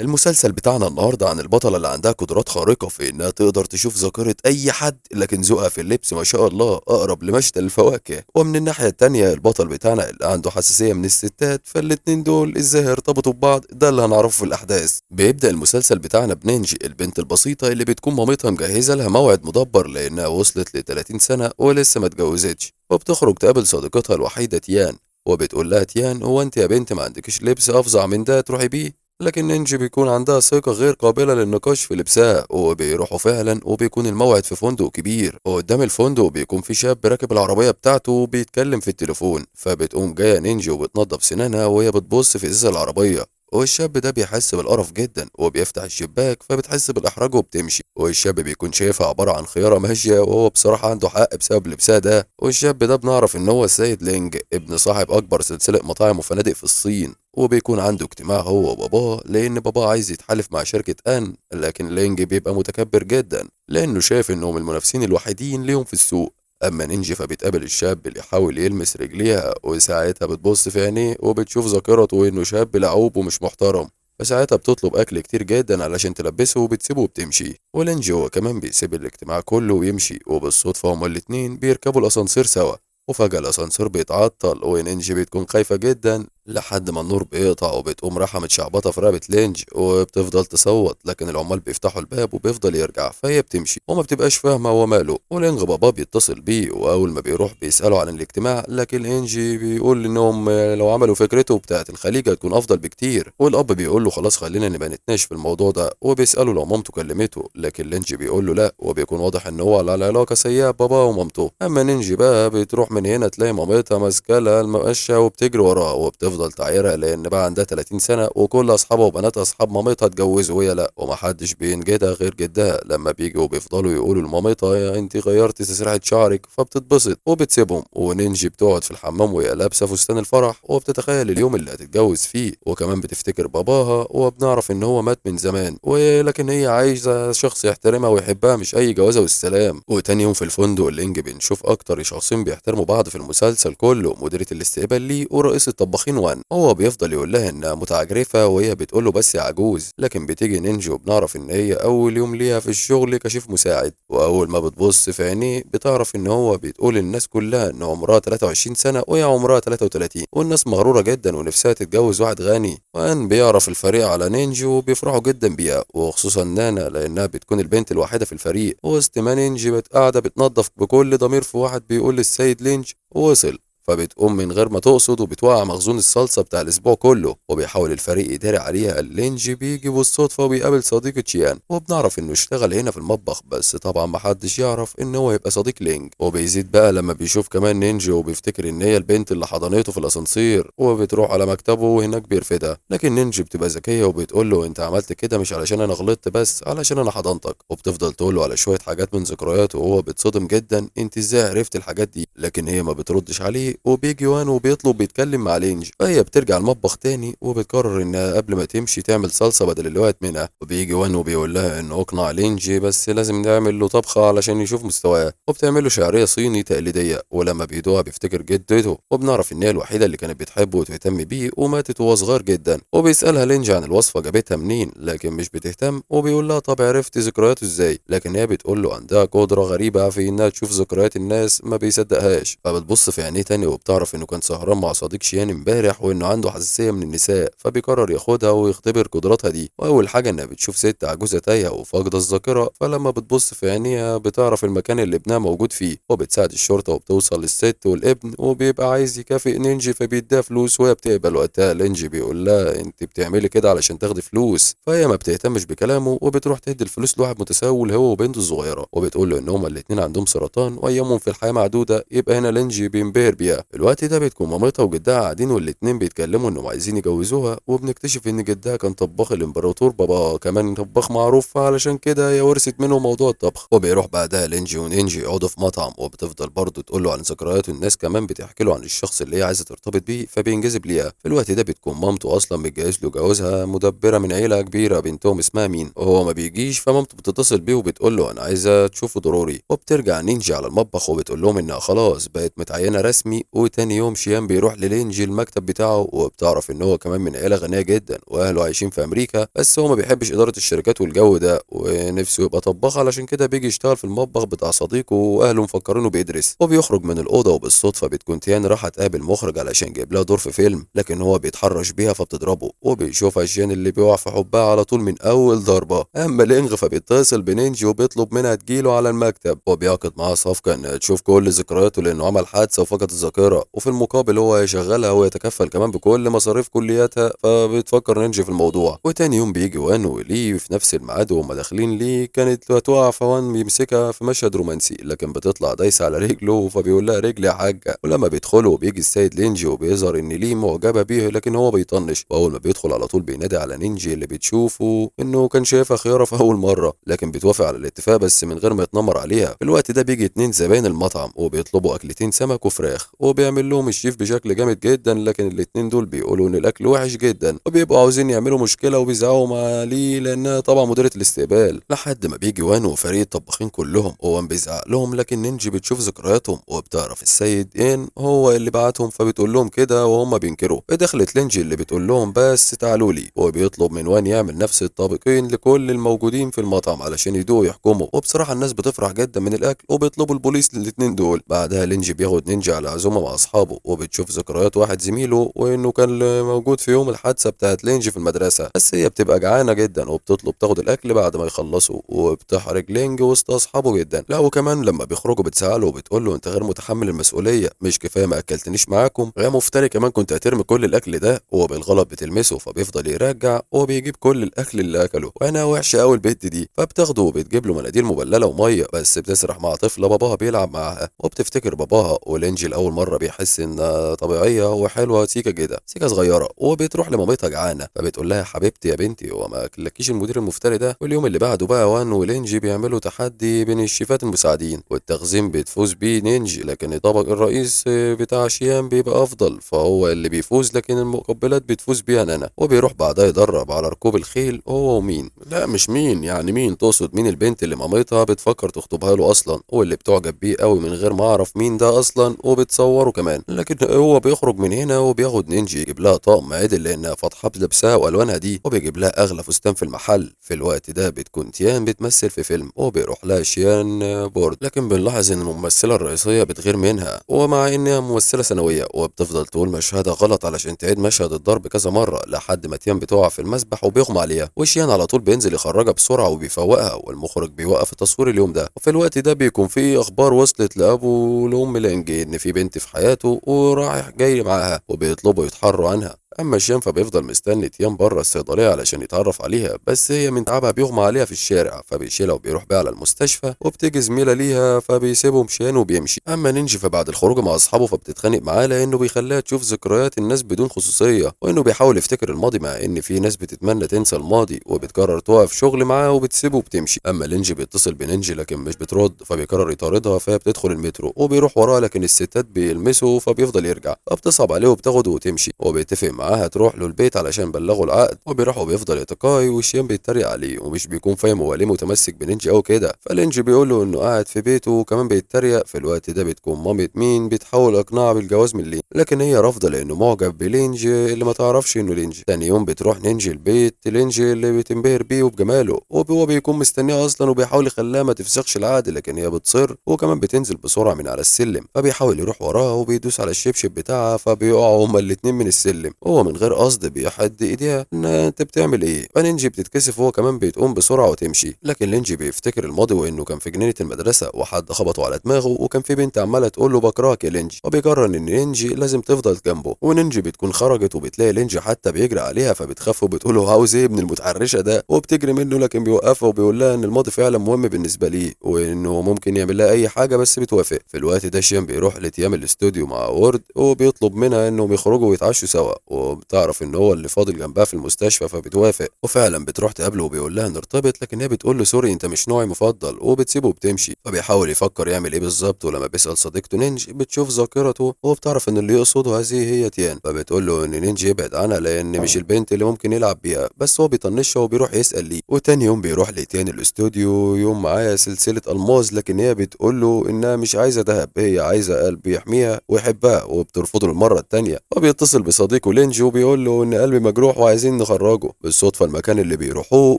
المسلسل بتاعنا النهارده عن البطلة اللي عندها قدرات خارقة في إنها تقدر تشوف ذاكرة أي حد، لكن ذوقها في اللبس ما شاء الله أقرب لمشتل الفواكه. ومن الناحية التانية البطل بتاعنا اللي عنده حساسية من الستات، فالاتنين دول إزاي هيرتبطوا ببعض ده اللي هنعرفه في الأحداث. بيبدأ المسلسل بتاعنا بنينجي البنت البسيطة اللي بتكون مامتها مجهزة لها موعد مدبر لأنها وصلت ل 30 سنة ولسه ما اتجوزتش، وبتخرج تقابل صديقتها الوحيدة تيان. وبتقول لها تيان: هو انت يا بنت ما عندكش لبس افظع من ده تروحي بيه؟ لكن نينجي بيكون عندها ثقة غير قابلة للنقاش في لبسها، وبيروحوا فعلا وبيكون الموعد في فندق كبير. وقدام الفندق بيكون في شاب راكب العربية بتاعته وبيتكلم في التليفون، فبتقوم جاية نينجي وبتنضف سنانها وهي بتبص في ازاز العربية. والشاب ده بيحس بالقرف جدا وبيفتح الشباك، فبتحس بالإحراج وبتمشي. والشاب بيكون شايفها عبارة عن خيارة ماشية، وهو بصراحة عنده حق بسبب لبسها ده. والشاب ده بنعرف إن هو السيد لينج، ابن صاحب أكبر سلسلة مطاعم وفنادق في الصين. وبيكون عنده اجتماع هو وباباه لأن باباه عايز يتحالف مع شركة لكن لينج بيبقى متكبر جدا لأنه شايف إنهم المنافسين الوحيدين ليهم في السوق. أما نينجي فبتقابل الشاب اللي يحاول يلمس رجليها، وساعتها بتبص في عينيه وبتشوف ذاكرته إنه شاب لعوب ومش محترم. فساعتها بتطلب أكل كتير جدا علشان تلبسه وبتسيبه وبتمشي. ولينجي هو كمان بيسيب الاجتماع كله ويمشي، وبالصدفة هما الاتنين بيركبوا الأسانسير سوا. وفجأة الأسانسير بيتعطل ونينجي بتكون خايفة جدا لحد ما النور بيقطع، وبتقوم رايحة متشعبطة في رقبة لينج وبتفضل تصوت، لكن العمال بيفتحوا الباب وبيفضل يرجع، فهي بتمشي وما بتبقاش فاهمة هو ماله. ولينج باباه بيتصل بيه، وأول ما بيروح بيسأله عن الاجتماع، لكن لينجي بيقول إنهم لو عملوا فكرته بتاعت الخليج هتكون أفضل بكتير. والأب بيقول له خلاص خلينا نبقى نتناقش في الموضوع ده، وبيسأله لو مامته كلمته، لكن لينجي بيقول له لا، وبيكون واضح إن هو على علاقة سيئة بباباه ومامته. أما نينجي بقى بتروح من هنا تلاقي مامتها ماسكة لها المقشة وبتجري وراها وبتفضل تعايرها لان بقى عندها 30 سنه وكل اصحابها وبناتها اصحاب مامتها اتجوزوا وهي لا، ومحدش بينجدها غير جدها. لما بيجوا وبيفضلوا يقولوا لمامتها يا انت غيرتي تسريحه شعرك، فبتتبسط وبتسيبهم. ونينجي بتقعد في الحمام وهي لابسه فستان الفرح وبتتخيل اليوم اللي هتتجوز فيه، وكمان بتفتكر باباها، وبنعرف ان هو مات من زمان، ولكن هي عايزه شخص يحترمها ويحبها مش اي جوازه والسلام. وتاني يوم في الفندق اللينج بنشوف اكتر شخصين بيحترموا بعض في المسلسل كله، مديرة الاستقبال ليه ورئيس الطباخين وان. هو بيفضل يقول لها انها متعجرفة وهي بتقول له بس يا عجوز، لكن بتيجي نينجي وبنعرف ان هي اول يوم ليها في الشغل كشيف مساعد. واول ما بتبص في عينيه بتعرف ان هو بتقول للناس كلها ان عمرها 23 سنة وهي عمرها 33، والناس مغرورة جدا ونفسها تتجوز واحد غني. وان بيعرف الفريق على نينجي وبيفرحوا جدا بيها، وخصوصا نانا لانها بتكون البنت الوحيدة في الفريق. وسط ما نينجي قاعدة بتنظف بكل ضمير، في واحد بيقول للسيد لينج وصل، فبتقوم من غير ما تقصد وبتوقع مخزون الصلصة بتاع الأسبوع كله. وبيحاول الفريق يداري عليها. اللينج بيجي بالصدفة وبيقابل صديقة تشيان، وبنعرف إنه اشتغل هنا في المطبخ، بس طبعا محدش يعرف إن هو يبقى صديق لينج. وبيزيد بقى لما بيشوف كمان نينجي وبيفتكر إن هي البنت اللي حضنته في الأسانسير، وبتروح على مكتبه وهناك بيرفدها. لكن نينجي بتبقى ذكية وبتقول له أنت عملت كده مش علشان أنا غلطت، بس علشان أنا حضنتك. وبتفضل تقول له على شوية حاجات من ذكرياته، وهو بيتصدم جدا أنت إزاي عرفت الحاجات دي، لكن هي ما بتردش عليه. وبيجي وان وبيطلب بيتكلم مع لينج، فهي بترجع المطبخ تاني وبتقرر انها قبل ما تمشي تعمل صلصه بدل اللي وقعت منها. وبيجي وان وبيقول لها انه اقنع لينج بس لازم نعمل له طبخه علشان يشوف مستواه، وبتعمل له شعريه صيني تقليديه. ولما بيدوها بيفتكر جدته، وبنعرف ان هي الوحيده اللي كانت بتحبه وتهتم بيه وماتت وهو صغير جدا. وبيسالها لينج عن الوصفه جابتها منين، لكن مش بتهتم. وبيقول لها طب عرفت ذكرياته ازاي، لكن هي بتقول له عندها قدره غريبه في انها تشوف ذكريات الناس ما بيصدقهاش. فبتبص في عينيه تاني وبتعرف انه كان سهران مع صديق شيان امبارح وانه عنده حساسيه من النساء، فبيقرر ياخدها ويختبر قدراتها دي. واول حاجه انها بتشوف ست عجوزه تايهه وفاقده الذاكره، فلما بتبص في عينيها بتعرف المكان اللي ابنها موجود فيه. وبتساعد الشرطه وبتوصل للست والابن، وبيبقى عايز يكافئ نينجي فبيديها فلوس، وهي بتقبل. وقتها لينجي بيقول لها انت بتعملي كده علشان تاخدي فلوس، فهي ما بتهتمش بكلامه وبتروح تدي الفلوس لواحد متسول هو وبنته الصغيره، وبتقول له ان هما الاتنين عندهم سرطان وايامهم في الحياه معدوده. يبقى هنا لينجي بينبهر بيها. في الوقت ده بتكون مامتها وجدها قاعدين والاتنين بيتكلموا انهم عايزين يجوزوها، وبنكتشف ان جدها كان طباخ الامبراطور بابا كمان طباخ معروف، فعلشان كده هي ورثت منه موضوع الطبخ. وبيروح بعدها لينجي ونينجي يقعدوا في مطعم، وبتفضل برضه تقول له عن ذكريات، الناس كمان بتحكي له عن الشخص اللي هي عايزه ترتبط بيه، فبينجذب ليها. في الوقت ده بتكون مامته اصلا متجهز له جوازها مدبره من عيله كبيره بنتهم اسمها مين، وهو ما بيجيش، فمامته بتتصل بيه وبتقول له انا عايزه تشوفه ضروري. وبترجع نينجي على المطبخ وبتقول لهم انها خلاص بقت متعينه رسمي وتاني يوم شيان بيروح للينجي المكتب بتاعه، وبتعرف ان هو كمان من عيلة غنية جدا واهله عايشين في امريكا، بس هو ما بيحبش ادارة الشركات والجو ده ونفسه يبقى طباخ، علشان كده بيجي يشتغل في المطبخ بتاع صديقه واهله مفكرينه بيدرس. وبيخرج من الاوضه وبالصدفه بتكون تيان راح تقابل مخرج علشان جايب لها دور في فيلم، لكن هو بيتحرش بيها فبتضربه، وبيشوفها جين اللي بيقع في حبها على طول من اول ضربه. اما لينغ فبيتصل بنينجي وبيطلب منها تجيله على المكتب، وبيعقد معاها صفقه انها تشوف كل ذكرياته لانه عمل حادثه وفقد الذاكره، وفي المقابل هو هيشغلها ويتكفل كمان بكل مصاريف كلياتها. فبتفكر نينجي في الموضوع. وتاني يوم بيجي وان وليه في نفس الميعاد وهم داخلين ليه، كانت هتقع فوان بيمسكها في مشهد رومانسي، لكن بتطلع دايسه على رجله فبيقول لها رجلي يا حاجه. ولما بيدخلوا بيجي السيد لينجي وبيظهر ان ليه معجبه بيه، لكن هو بيطنش، واول ما بيدخل على طول بينادي على نينجي اللي بتشوفه انه كان شايفها خياره في اول مره، لكن بتوافق على الاتفاق بس من غير ما يتنمر عليها. في الوقت ده بيجي اتنين زباين المطعم وبيطلبوا اكلتين سمك وفراخ، وبيعمل لهم الشيف بشكل جامد جدا، لكن الاتنين دول بيقولوا ان الاكل وحش جدا، وبيبقوا عاوزين يعملوا مشكله وبيزعقوا مع ليه لانها طبعا مديره الاستقبال. لحد ما بيجي وان وفريق الطباخين كلهم، وان بيزعق لهم، لكن نينجي بتشوف ذكرياتهم وبتعرف السيد ان هو اللي بعتهم، فبتقول لهم كده وهم بينكروا. دخلت لينجي اللي بتقول لهم بس تعالوا لي، وبيطلب من وان يعمل نفس الطبقين لكل الموجودين في المطعم علشان يدوقوا يحكموا. وبصراحه الناس بتفرح جدا من الاكل وبيطلبوا البوليس للاتنين دول. بعدها لينجي بياخد نينجي على عزومه مع اصحابه، وبتشوف ذكريات واحد زميله وانه كان موجود في يوم الحادثه بتاعت لينجي في المدرسه، بس هي بتبقى جعانه جدا وبتطلب تاخد الاكل بعد ما يخلصوا، وبتحرج لينج وسط اصحابه جدا. لا وكمان لما بيخرجوا بتزعله وبتقول له انت غير متحمل المسؤوليه، مش كفايه ما اكلتنيش معاكم، غير مفتري كمان كنت هترمي كل الاكل ده. وبالغلط بتلمسه فبيفضل يرجع وبيجيب كل الاكل اللي اكله، وانا وحشه قوي البت دي. فبتاخده وبتجيب له مناديل مبلله وميه، بس بتسرح مع طفله باباها بيلعب معاها وبتفتكر باباها. ولينجي لاول مره بيحس انها طبيعيه وحلوه سيكا كده، سيكا صغيره، وبتروح لمامتها جعانه فبتقول لها يا حبيبتي يا بنتي هو ما اكلكيش المدير المفتري ده. واليوم اللي بعده بقى وان ولينجي بيعملوا تحدي بين الشيفات المساعدين، والتخزين بتفوز بيه نينجي، لكن الطبق الرئيس بتاع شيان بيبقى افضل فهو اللي بيفوز، لكن المقبلات بتفوز بيها نانا. وبيروح بعدها يدرب على ركوب الخيل هو ومين، لا مش مين، يعني مين تقصد مين البنت اللي مامتها بتفكر تخطبها له اصلا، واللي بتعجب بيه قوي من غير ما اعرف مين ده اصلا، وبتصوره كمان. لكن هو بيخرج من هنا وبياخد نينجي يجيب لها طقم عدل لانها فاتحه بلبسها والوانها دي، وبيجيب لها اغلى فستان في المحل. في الوقت ده بتكون تيان بتمثل في فيلم وبيروح لها شيان بورد، لكن بنلاحظ ان الممثله الرئيسيه بتغير منها، ومع انها ممثله ثانويه وبتفضل تقول مشهدها غلط علشان تعيد مشهد الضرب كذا مره، لحد ما تيان بتقع في المسبح وبيغمى عليها، وشيان على طول بينزل يخرجها بسرعه وبيفوقها، والمخرج بيوقف التصوير اليوم ده. وفي الوقت ده بيكون في اخبار وصلت لابو ولام لانج ان في بنت في حياته ورايح جاي معاها، وبيطلبوا يتحروا عنها. اما شيان فبيفضل مستني تيان بره الصيدليه علشان يتعرف عليها، بس هي من تعبها بيغمى عليها في الشارع، فبيشيلها وبيروح بيها على المستشفى، وبتيجي زميله ليها فبيسيبهم شيان وبيمشي. اما نينجي فبعد الخروج مع اصحابه فبتتخانق معاه لانه بيخليها تشوف ذكريات الناس بدون خصوصيه، وانه بيحاول يفتكر الماضي مع ان في ناس بتتمنى تنسى الماضي وبتقرر توقف شغل معاه وبتسيبه وبتمشي. اما لينجي بيتصل بنينجي لكن مش بترد، فبيقرر يطاردها، فهي بتدخل المترو وبيروح وراها، لكن الستات بيلمسوا فبيفضل يرجع، فبتصعب عليه وبتاخده وتمشي، وبيتفق معاها تروح له البيت علشان بلغوا العقد. وبيروح وبيفضل يتقاي وشيان بيتريق عليه ومش بيكون فاهم هو ليه متمسك بنينجي او كده، فلينجي بيقول له انه قاعد في بيته وكمان بيتريق. في الوقت ده بتكون مامة مين بتحاول اقناعها بالجواز من لين، لكن هي رافضه لانه معجب بلينجي اللي ما تعرفش انه لينجي. تاني يوم بتروح نينجي البيت لينجي اللي بتنبهر بيه وبجماله، وهو بيكون مستنيها اصلا وبيحاول يخليها ما تفسخش العقد، لكن هي بتصر، وكمان بتنزل بسرعه من على السلم، فبيحاول يروح وراها وبيدوس على الشبشب بتاعها فبيقعوا هما الاتنين من السلم، وهو من غير قصد بيحد ايديها ان انت بتعمل ايه. فنينجي بتتكسف وهو كمان بتقوم بسرعه وتمشي، لكن لينجي بيفتكر الماضي وانه كان في جنينه المدرسه وحد خبطه على دماغه، وكان في بنت عماله تقول له بكرهك يا لينجي، وبيقرر ان نينجي لازم تفضل جنبه. ونينجي بتكون خرجت وبتلاقي لينجي حتى بيجري عليها، فبتخاف وبتقول له عاوز ايه ابن المتحرشه ده، وبتجري منه، لكن بيوقفها وبيقول لها ان الماضي فعلا مهم بالنسبه ليه وانه ممكن يعمل لها اي حاجه بس بتوافق. في الوقت ده شيان بيروح لتيام الاستوديو مع وورد وبيطلب منها انهم يخرجوا ويتعشوا سوا، وبتعرف ان هو اللي فاضل جنبها في المستشفى فبتوافق، وفعلا بتروح تقابله وبيقول لها نرتبط، لكن هي بتقول له سوري انت مش نوعي مفضل، وبتسيبه وبتمشي. فبيحاول يفكر يعمل ايه بالظبط، ولما بيسأل صديقته نينج بتشوف ذاكرته وبتعرف ان اللي يقصده هذه هي تيان، فبتقول له ان نينج يبعد عنها لان مش البنت اللي ممكن يلعب بيها، بس هو بيطنشها وبيروح يسأل ليه. وتاني يوم بيروح لتيان الاستوديو، يوم معاها سلسلة ألماظ، لكن هي بتقول له انها مش عايزة دهب، هي عايزة قلب يحميها ويحبها، وبترفضه المرة التانية. وبيتصل بصديقه لينج وبيقول له ان قلبي مجروح وعايزين نخرجه. بالصدفة المكان اللي بيروحوه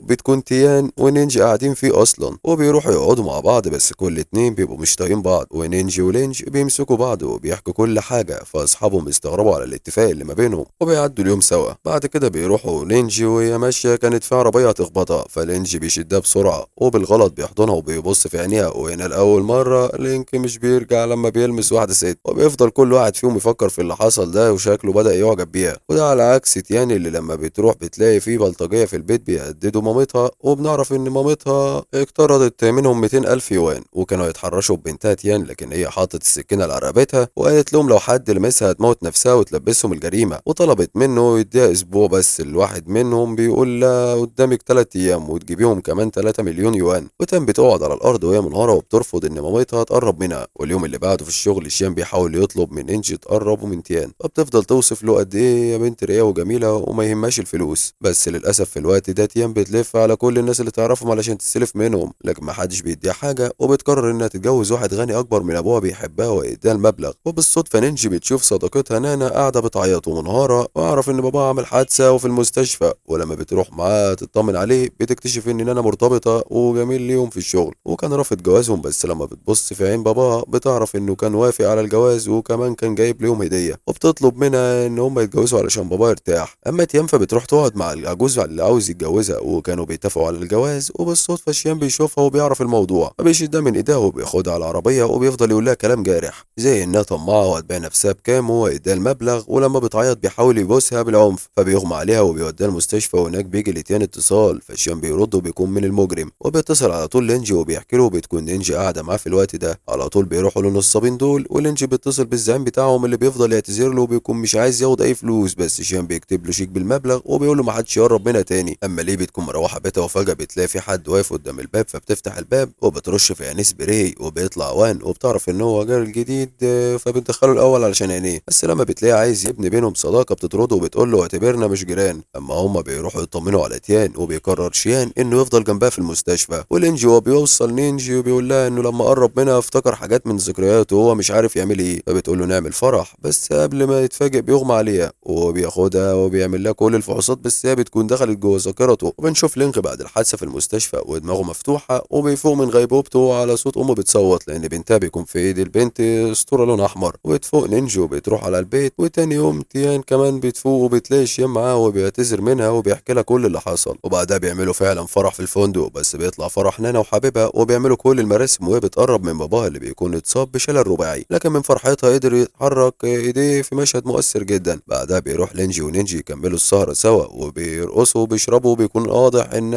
بتكون تيان ونينج قاعدين فيه اصلا، وبيروحوا يقعدوا مع بعض، بس كل اتنين بيبقوا مش طايقين بعض، ونينج ولينج بيمسكوا بعض وبيحكوا كل حاجة، فاصحابهم بيستغربوا على الاتفاق اللي ما بينهم وبيعدوا اليوم سوا. بعد كده بيروحوا نينج وهي ماشية كانت في عربية هتخبطها، فلينج بيشدها بسرعة وبالغلط بيحضنها وبيبص في عينيها، وهنا لأول مرة لينك مش بيرجع لما بيلمس واحدة ست، وبيفضل كل واحد فيهم يفكر في اللي حصل ده وشكله بدأ يعجب بيها. وده على عكس تيان اللي لما بتروح بتلاقي فيه بلطجية في البيت بيهددوا مامتها، وبنعرف ان مامتها اقترضت منهم 200 ألف يوان وكانوا يتحرشوا ببنتها تيان، لكن هي حاطت السكينة على رقبتها وقالت لهم لو حد لمسها هتموت نفسها وتلبسهم الجريمة، وطلبت منه يديها اسبوع بس. الواحد منهم بيقول لها قدامك 3 ايام وتجيبيهم كمان 3 مليون يوان. وتان بتقعد على الارض وهي منهارة وبترفض ان مامتها تقرب منها. واليوم اللي بعده في الشغل شيان بيحاول يطلب من انجي تقرب من تيان، فبتفضل توصف له قد ايه يا بنت رقيقة وجميلة وما يهمهاش الفلوس، بس للاسف في الوقت ده تيان بتلف على كل الناس اللي تعرفهم علشان تستلف منهم، لكن محدش بيديها حاجة، وبتقرر انها تتجوز واحد غني اكبر من ابوها بيحبها ويديها المبلغ. وبالصدفة نينجي بتشوف صديقتها نانا قاعدة بتعيط ومنهارة، واعرف ان باباها عمل حادثة وفي المستشفى، ولما بتروح معاه تطمن عليه بتكتشف ان نانا مرتبطة وجميل ليهم في الشغل وكان رافض جوازهم، بس لما بتبص في عين باباها بتعرف انه كان وافق على الجواز وكمان كان جايب ليهم هدية، وبتطلب منها ان هم يتجوزوا علشان باباها يرتاح. اما تيام فبتروح تقعد مع العجوز اللي عاوز يتجوزها وكانوا بيتفقوا على الجواز، وبالصدفة شيان بيشوفها وبيعرف الموضوع فبيشدها من ايديها وبياخدها على العربية وبيفضل يقول لها كلام جارح زي انها طماعة وهتبيع نفسها بكام وهو يديها المبلغ، ولما بتعيط بيحاول يبوسها بالعنف فبيغمى عليها وبيوديها المستشفى، وهناك بيجي لتيان اتصال فشيان بيرد وبيكون من المجرم، وبيتصل على طول لينجي وبيحكي له، وبتكون نينجي قاعدة معاه في الوقت ده. على طول بيروحوا للنصابين دول ولينجي بيتصل بالزعيم بتاعهم اللي بيفضل يعتذر له وبيكون مش عايز ياخد اي فلوس، بس شيان بيكتب له شيك بالمبلغ وبيقول له محدش يقرب منها تاني. اما ليه بتكون مروحة بيتها وفجأة بتلاقي في حد واقف قدام الباب، فبتفتح الباب وبترش في عينيه سبراي وبيطلع وان، وبتعرف ان هو جار الجديد فبتدخله الاول علشان عينيه، بس لما بتلاقيه عايز يبني بينهم صداقة بتطرده وبتقول له اعتبرنا مش جيران. اما هما بيروحوا يطمنوا على تيان وبيقرر شيان انه يفضل جنبها في المستشفى، ولينجي هو بيوصل نينجي وبيقول لها انه لما قرب منها افتكر حاجات من ذكرياته وهو مش عارف يعمل ايه، فبتقول له نعمل فرح، بس قبل ما يتفاجئ بيغمى عليها وبياخدها وبيعمل لها كل الفحوصات، بس هي بتكون دخلت جوه ذاكرته. وبنشوف لينك بعد الحادثه في المستشفى ودماغه مفتوحه وبيفوق من غيبوبته على صوت امه بتصوت لان بنتها بيكون في ايد البنت اسطوره لون احمر، وبتفوق نينجي وبتروح على البيت. وتاني يوم تيان كمان بتفوق وبتلاقي شيان معاها وبيعتذر منها وبيحكي لها كل اللي حصل، وبعدها بيعملوا فعلا فرح في الفندق، بس بيطلع فرح نانا وحبيبها وبيعملوا كل المراسم وهي بتقرب من باباها اللي بيكون اتصاب بشلل رباعي، لكن من فرحتها قدر يتحرك ايديه في مشهد مؤثر جدا. بعدها بيروح لينجي ونينجي يكملوا السهرة سوا وبيرقصوا وبيشربوا، وبيكون واضح ان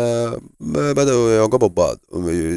بدأوا يعجبوا ببعض،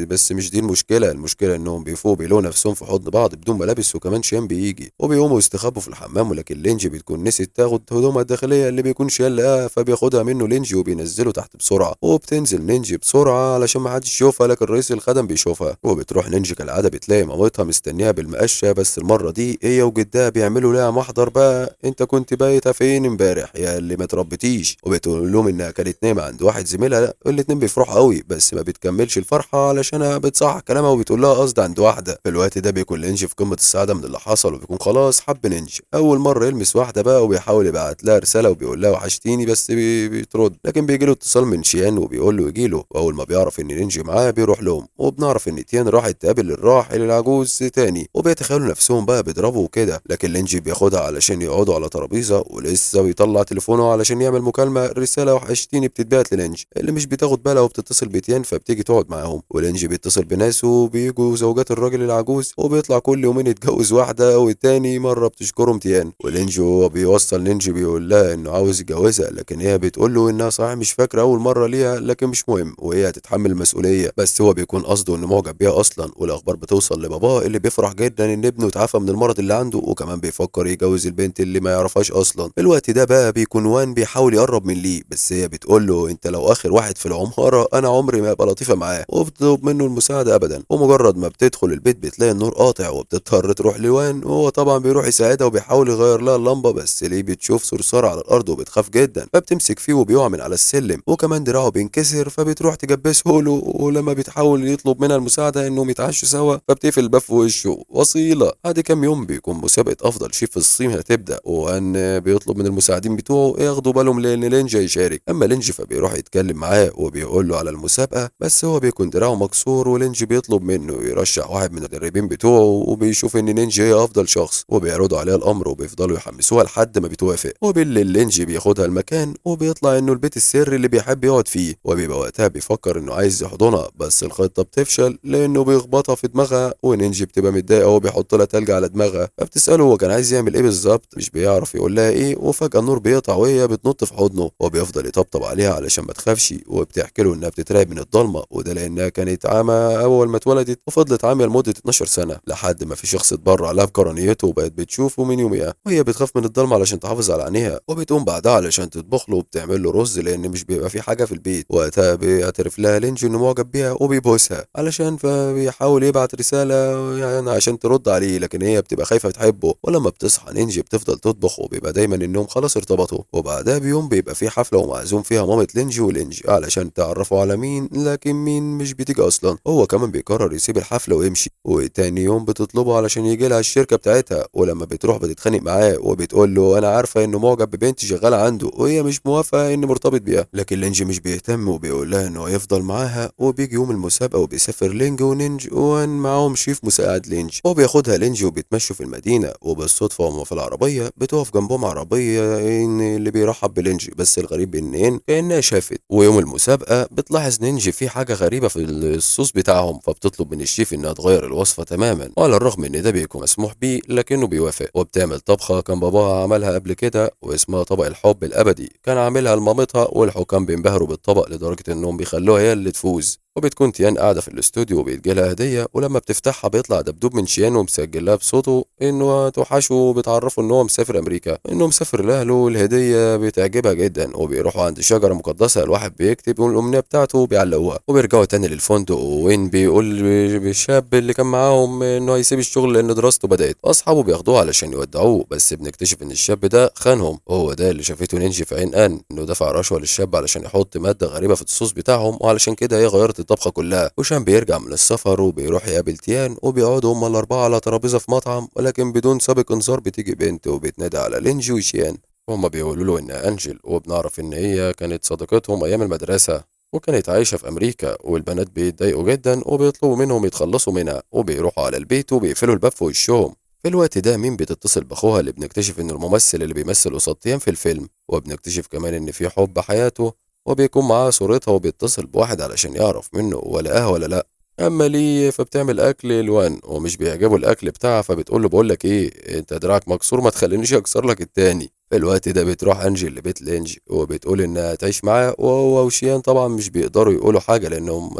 بس مش دي المشكلة. المشكلة انهم بيفوقوا بيلاقوا نفسهم في حضن بعض بدون ملابس، وكمان شيان بيجي وبيقوموا يستخبوا في الحمام، ولكن لينجي بتكون نسيت تاخد هدومها الداخلية اللي بيكون شيان لقاها فبياخدها منه لينجي وبينزله تحت بسرعة، وبتنزل نينجي بسرعة علشان ما حدش يشوفها، لكن رئيس الخدم بيشوفها. وبتروح نينجي كالعادة بتلاقي مامتها مستنيها بالمقشة، بس المرة دي هي وجدها بيعملوا لها محضر بقى، انت كنت بايتة فين امبارح يا اللي ما تربيتيش، وبتقول لهم انها كانت نايمة عند واحد زميلها. الاتنين بيفرحوا قوي بس ما بتكملش الفرحة علشان بتصحح كلامها وبتقول لها قصد عند واحدة. في الوقت ده بيكون لينجي في قمة السعادة من اللي حصل وبيكون خلاص حب نينجي اول مرة يلمس واحدة بقى، وبيحاول يبعت لها رسالة وبيقول لها وحشتيني، بس بترد، لكن بيجي له اتصال من شيان وبيقول له يجي له، واول ما بيعرف ان نينجي معاه بيروح لهم، وبنعرف ان تيان راحت تقابل الراحل العجوز تاني، وبيتخيلوا نفسهم بقى بيضربوا وكده، لكن لينجي بياخدها علشان يقعدوا على ترابيزة ولسه بيطلع تليفونه علشان يعمل مكالمة. رسالة وحشتيني بتتبعت للينجي اللي مش بتاخد بالها وبتتصل بتيان فبتيجي تقعد معاهم، ولينجي بيتصل بناس وبيجوا زوجات الراجل العجوز، وبيطلع كل يومين يتجوز واحدة، والتاني مرة بتشكرهم تيان. ولينجي وهو بيوصل نينجي بيقول لها انه عاوز يتجوزها، لكن هي بتقول له انها صحيح مش فاكرة اول مرة ليها لكن مش مهم وهي هتتحمل المسؤولية، بس هو بيكون قصده انه معجب بيها اصلا. والاخبار بتوصل لباباه اللي بيفرح جدا ان ابنه اتعافى من المرض اللي عنده، وكمان بيفكر يجوز البنت اللي ما يعرفهاش اصلا، في الوقت ده بقى بيكون وان بيحاول يقرب من لي، بس هي بتقول له انت لو اخر واحد في العمارة انا عمري ما ابقى لطيفة معاه، وبتطلب منه المساعدة ابدا. ومجرد ما بتدخل البيت بتلاقي النور قاطع وبتضطر تروح لوان، وهو طبعا بيروح يساعدها وبيحاول يغير لها اللمبة، بس ليه بتشوف صرصار على الارض وبتخاف جدا فبتمسك فيه وبيقع من على السلم، وكمان دراعه بينكسر فبتروح تجبسه له، ولما بتحاول يطلب منها المساعدة انهم يتعشوا سوا فبتقفل الباب في وشه. وصيلة. بعد كام يوم بيكون مسابقة افضل شيف في الصين هتبدأ، وان بيطلب من المساعدين بتوعه ياخدوا بالهم لان لينج هيشارك. اما لينج فبيروح يتكلم معاه وبيقول له على المسابقة، بس هو بيكون دراعه مكسور، ولينج بيطلب منه يرشح واحد من المدربين بتوعه، وبيشوف ان لينج هي افضل شخص، وبيعرضوا عليها الامر وبيفضلوا يحمسوها لحد ما بتوافق. وبالليل لينج بياخدها المكان وبيطلع انه البيت السري اللي بيحب يقعد فيه، وبيبقى وقتها بيفكر انه عايز يحضنها، بس الخطة بتفشل لانه بيخبطها في دماغها، ونينج بتبقى متضايقة وبيحط لها تلج على دماغها. فبتسأله هو كان عايز يعمل ايه بالظبط، مش بيعرف يقول لها ايه. وفجأة النور بيقطع وهي بتنط في حضنه، وبيفضل يطبطب عليها علشان ما تخافش، وبتحكي له انها بتترعب من الضلمة، وده لانها كانت عامة اول ما اتولدت، وفضلت عامية لمدة 12 سنة لحد ما في شخص اتبرع لها بقرنيته وبقت بتشوفه من يوميها. وهي بتخاف من الضلمة علشان تحافظ على عينيها، وبتقوم بعدها علشان تطبخ له وبتعمل له رز لان مش بيبقى في حاجة في البيت. وقتها بيعترف لها لينج انه معجب بيها وبيبوسها علشان فبيحاول يبعت رسالة يعني عشان ترد عليه، لكن هي بتبقى خايفة تحبه. ولما بتصحى نينجي بتفضل تطبخ، وبيبقى دايما انهم خلاص ارتبطوا. وبعدها بيوم بيبقى في حفلة ومعزوم فيها مامة لينجي ولينج علشان تعرفوا على مين، لكن مين مش بتيجي اصلا. هو كمان بيقرر يسيب الحفلة ويمشي. وتاني يوم بتطلبه علشان يجي لها الشركة بتاعتها، ولما بتروح بتتخانق معاه وبتقول له انا عارفة انه معجب ببنت شغالة عنده وهي مش موافقة اني مرتبط بيها، لكن لينجي مش بيهتم وبيقول لها انه هيفضل معاها. وبيجي يوم المسابقة وبيسافر لينج ونينج وان معاهم شيف مساعد لينج، وبياخدها لينج وبيتمشوا في المدينة. وبالصدفة وهم في العربية بتقف جنبهم عربية ان اللي بيرحب بلينج، بس الغريب ان كأنها شافت. ويوم المسابقة بتلاحظ نينج في حاجة غريبة في الصوص بتاعهم، فبتطلب من الشيف انها تغير الوصفة تماما، وعلى الرغم ان ده بيكون مسموح بيه لكنه بيوافق. وبتعمل طبخة كان باباها عملها قبل كده واسمها طبق الحب الابدي، كان عاملها لمامتها، والحكام بينبهروا بالطبق لدرجة انهم بيخلوها هي اللي تفوز. وبتكون تيان قاعدة في الاستوديو وبيتجيلها هدية، ولما بتفتحها بيطلع دبدوب من شيان ومسجل لها بصوته انه توحشه، وبتعرفه ان هو مسافر امريكا، انه مسافر لاهله. الهدية بتعجبها جدا، وبيروحوا عند شجرة مقدسة الواحد بيكتب الامنية بتاعته وبيعلقوها. وبيرجعوا تاني للفندق، وين بيقول بالشاب اللي كان معاهم انه هيسيب الشغل لان دراسته بدأت. اصحابه بياخدوه علشان يودعوه، بس بنكتشف ان الشاب ده خانهم. هو ده اللي شافته نينجي في عين انه دفع رشوة للشاب علشان يحط مادة غريبة في الصوص بتاعهم، وعلشان كده هي غيرت الطبخة كلها. وشام بيرجع من السفر وبيروح يقابل تيان، وبيقعدوا هما الأربعة على ترابيزة في مطعم، ولكن بدون سابق إنذار بتيجي بنت وبتنادي على لينجي وشيان. هما بيقولوا له إنها أنجل، وبنعرف إن هي كانت صديقتهم أيام المدرسة وكانت عايشة في أمريكا. والبنات بيتضايقوا جدا وبيطلبوا منهم يتخلصوا منها، وبيروحوا على البيت وبيقفلوا الباب في وشهم. في الوقت ده مين بتتصل بأخوها اللي بنكتشف إنه الممثل اللي بيمثل قصاد تيان في الفيلم، وبنكتشف كمان إن في حب حياته، وبيكون معاه صورتها، وبيتصل بواحد علشان يعرف منه ولقاها ولا لا. اما ليه فبتعمل اكل لوان ومش بيعجبه الاكل بتاعها، فبتقول له بقول لك ايه، انت دراعك مكسور ما تخلينيش اكسر لك التاني. في الوقت ده بتروح انجل لبيت لينج وبتقول انها تعيش معاه، وهو وشيان طبعا مش بيقدروا يقولوا حاجه لانهم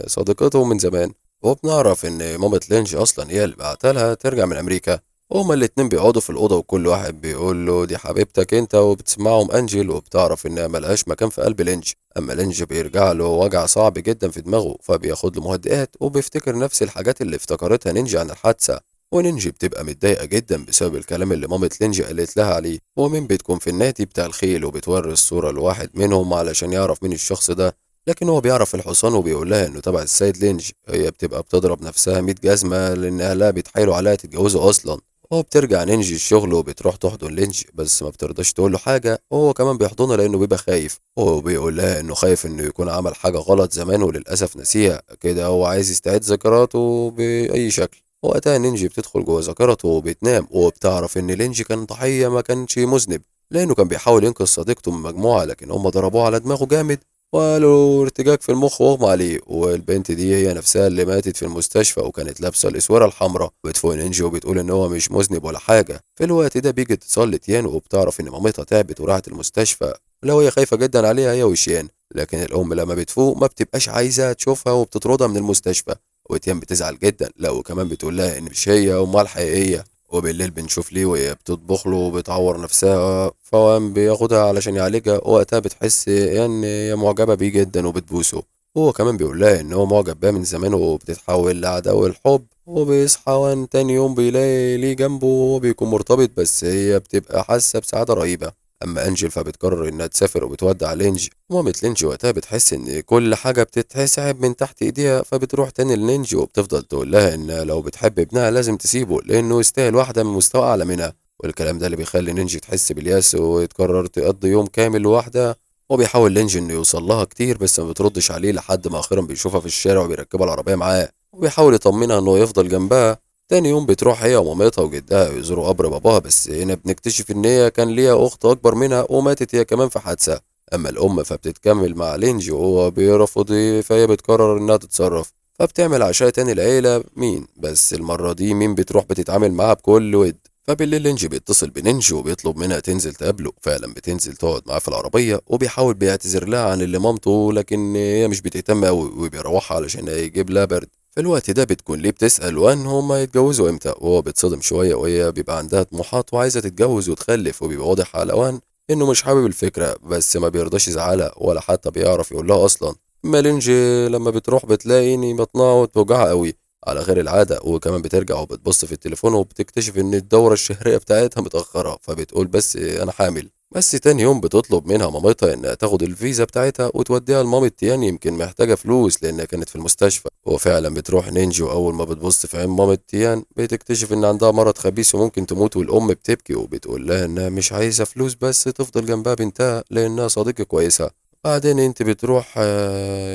صديقتهم من زمان. وبنعرف ان مامة لينج اصلا هي اللي بعتلها ترجع من امريكا. هما الاتنين بيقعدوا في الأوضة وكل واحد بيقول له دي حبيبتك انت، وبتسمعهم أنجل وبتعرف إنها ملهاش مكان في قلب لينج. أما لينج بيرجع له وجع صعب جدا في دماغه، فبياخد له مهدئات وبيفتكر نفس الحاجات اللي افتكرتها نينج عن الحادثة. ونينجي بتبقى متضايقة جدا بسبب الكلام اللي مامة لينجي قالت لها عليه. ومين بتكون في النادي بتاع الخيل وبتوري الصورة لواحد منهم علشان يعرف مين الشخص ده، لكن هو بيعرف الحصان وبيقول لها انه تبع السيد لينج. هي بتبقى بتضرب نفسها 100 جزمة لان اهلها بيتحايلوا عليها تتجوزه اصلا. وبترجع نينجي الشغل وبتروح تحضن لينج، بس ما بترضاش تقول له حاجة، وهو كمان بيحضنها لانه بيبقى خايف. وبيقول لها انه خايف انه يكون عمل حاجة غلط زمان وللاسف نسيها كده، هو عايز يستعيد ذكرياته باي شكل. وقتها نينجي بتدخل جوه ذاكرته وبتنام، وبتعرف ان لينجي كان ضحية ما كانش مذنب، لانه كان بيحاول ينقذ صديقته من مجموعة، لكن هم ضربوه على دماغه جامد وقالوا ارتجاج في المخ واغمى عليه. والبنت دي هي نفسها اللي ماتت في المستشفى وكانت لابسه الاسوره الحمراء. بتفوق نينجي وبتقول ان هو مش مذنب ولا حاجه. في الوقت ده بيجي اتصال لتيان وبتعرف ان مامتها تعبت وراحت المستشفى، لو هي خايفه جدا عليها هي وشيان، لكن الام لما بتفوق ما بتبقاش عايزه تشوفها وبتطردها من المستشفى. وتيان بتزعل جدا، لا وكمان بتقول لها ان مش هي امها الحقيقيه. وبالليل بنشوف ليه وهي بتطبخ له وبتعور نفسها، فوام بياخدها علشان يعالجها، وقتها بتحس يعني هي معجبة بيه جدا وبتبوسه. وهو كمان بيقول لها ان هو معجب بيها من زمان وبتتحول لعداوة الحب. وبيصحى وان تاني يوم بيلاقي ليه جنبه وهو بيكون مرتبط، بس هي بتبقى حاسة بسعادة رهيبة. اما انجل فبتقرر انها تسافر وبتودع لينج. مامة لينج وقتها بتحس ان كل حاجة بتتسحب من تحت ايديها، فبتروح تاني للينج وبتفضل تقول لها ان لو بتحب ابنها لازم تسيبه لانه يستاهل واحدة من مستوى اعلى منها. والكلام ده اللي بيخلي نينج تحس بالياس وتقرر تقضي يوم كامل لوحدها. وبيحاول لينج انه يوصل لها كتير بس ما بتردش عليه، لحد ما اخيرا بيشوفها في الشارع وبيركبها العربية معاه وبيحاول يطمنها انه يفضل جنبها. تاني يوم بتروح هي ومامتها وجدها يزوروا قبر باباها، بس هنا بنكتشف ان هي كان ليها اخت اكبر منها وماتت هي كمان في حادثة. اما الام فبتتكمل مع لينج وهو بيرفض، فهي بتقرر انها تتصرف، فبتعمل عشاء تاني العيلة مين، بس المرة دي مين بتروح بتتعامل معاها بكل ود. فبالليل لينج بيتصل بنينج وبيطلب منها تنزل تقابله، فعلا بتنزل تقعد معاه في العربية وبيحاول بيعتذر لها عن اللي مامته، لكن هي مش بتهتم قوي وبيروحها علشان يجيب لها برد. في الوقت ده بتكون ليه بتسأل وان هما يتجوزوا امتى، وهو بيتصدم شوية وهي بيبقى عندها طموحات وعايزة تتجوز وتخلف، وبيبقى واضح على وان انه مش حابب الفكرة، بس ما بيرضاش يزعلها ولا حتى بيعرف يقول لها اصلا. اما لينج لما بتروح بتلاقي ان بطنها وتوجعها قوي على غير العادة، وكمان بترجع وبتبص في التليفون وبتكتشف ان الدورة الشهرية بتاعتها متأخرة، فبتقول بس انا حامل. بس تاني يوم بتطلب منها مامتها انها تاخد الفيزا بتاعتها وتوديها لمامة تيان، يمكن محتاجة فلوس لانها كانت في المستشفى. وفعلا بتروح نينجي، واول ما بتبص في عين مامة تيان بتكتشف ان عندها مرض خبيث وممكن تموت، والام بتبكي وبتقول لها انها مش عايزة فلوس بس تفضل جنبها بنتها لانها صديقة كويسة. بعدين انت بتروح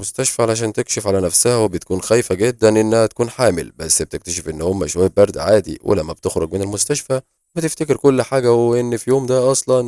مستشفى علشان تكشف على نفسها، وبتكون خايفة جدا انها تكون حامل، بس بتكتشف ان هم شوية برد عادي. ولما بتخرج من المستشفى بتفتكر كل حاجة، وان في يوم ده اصلا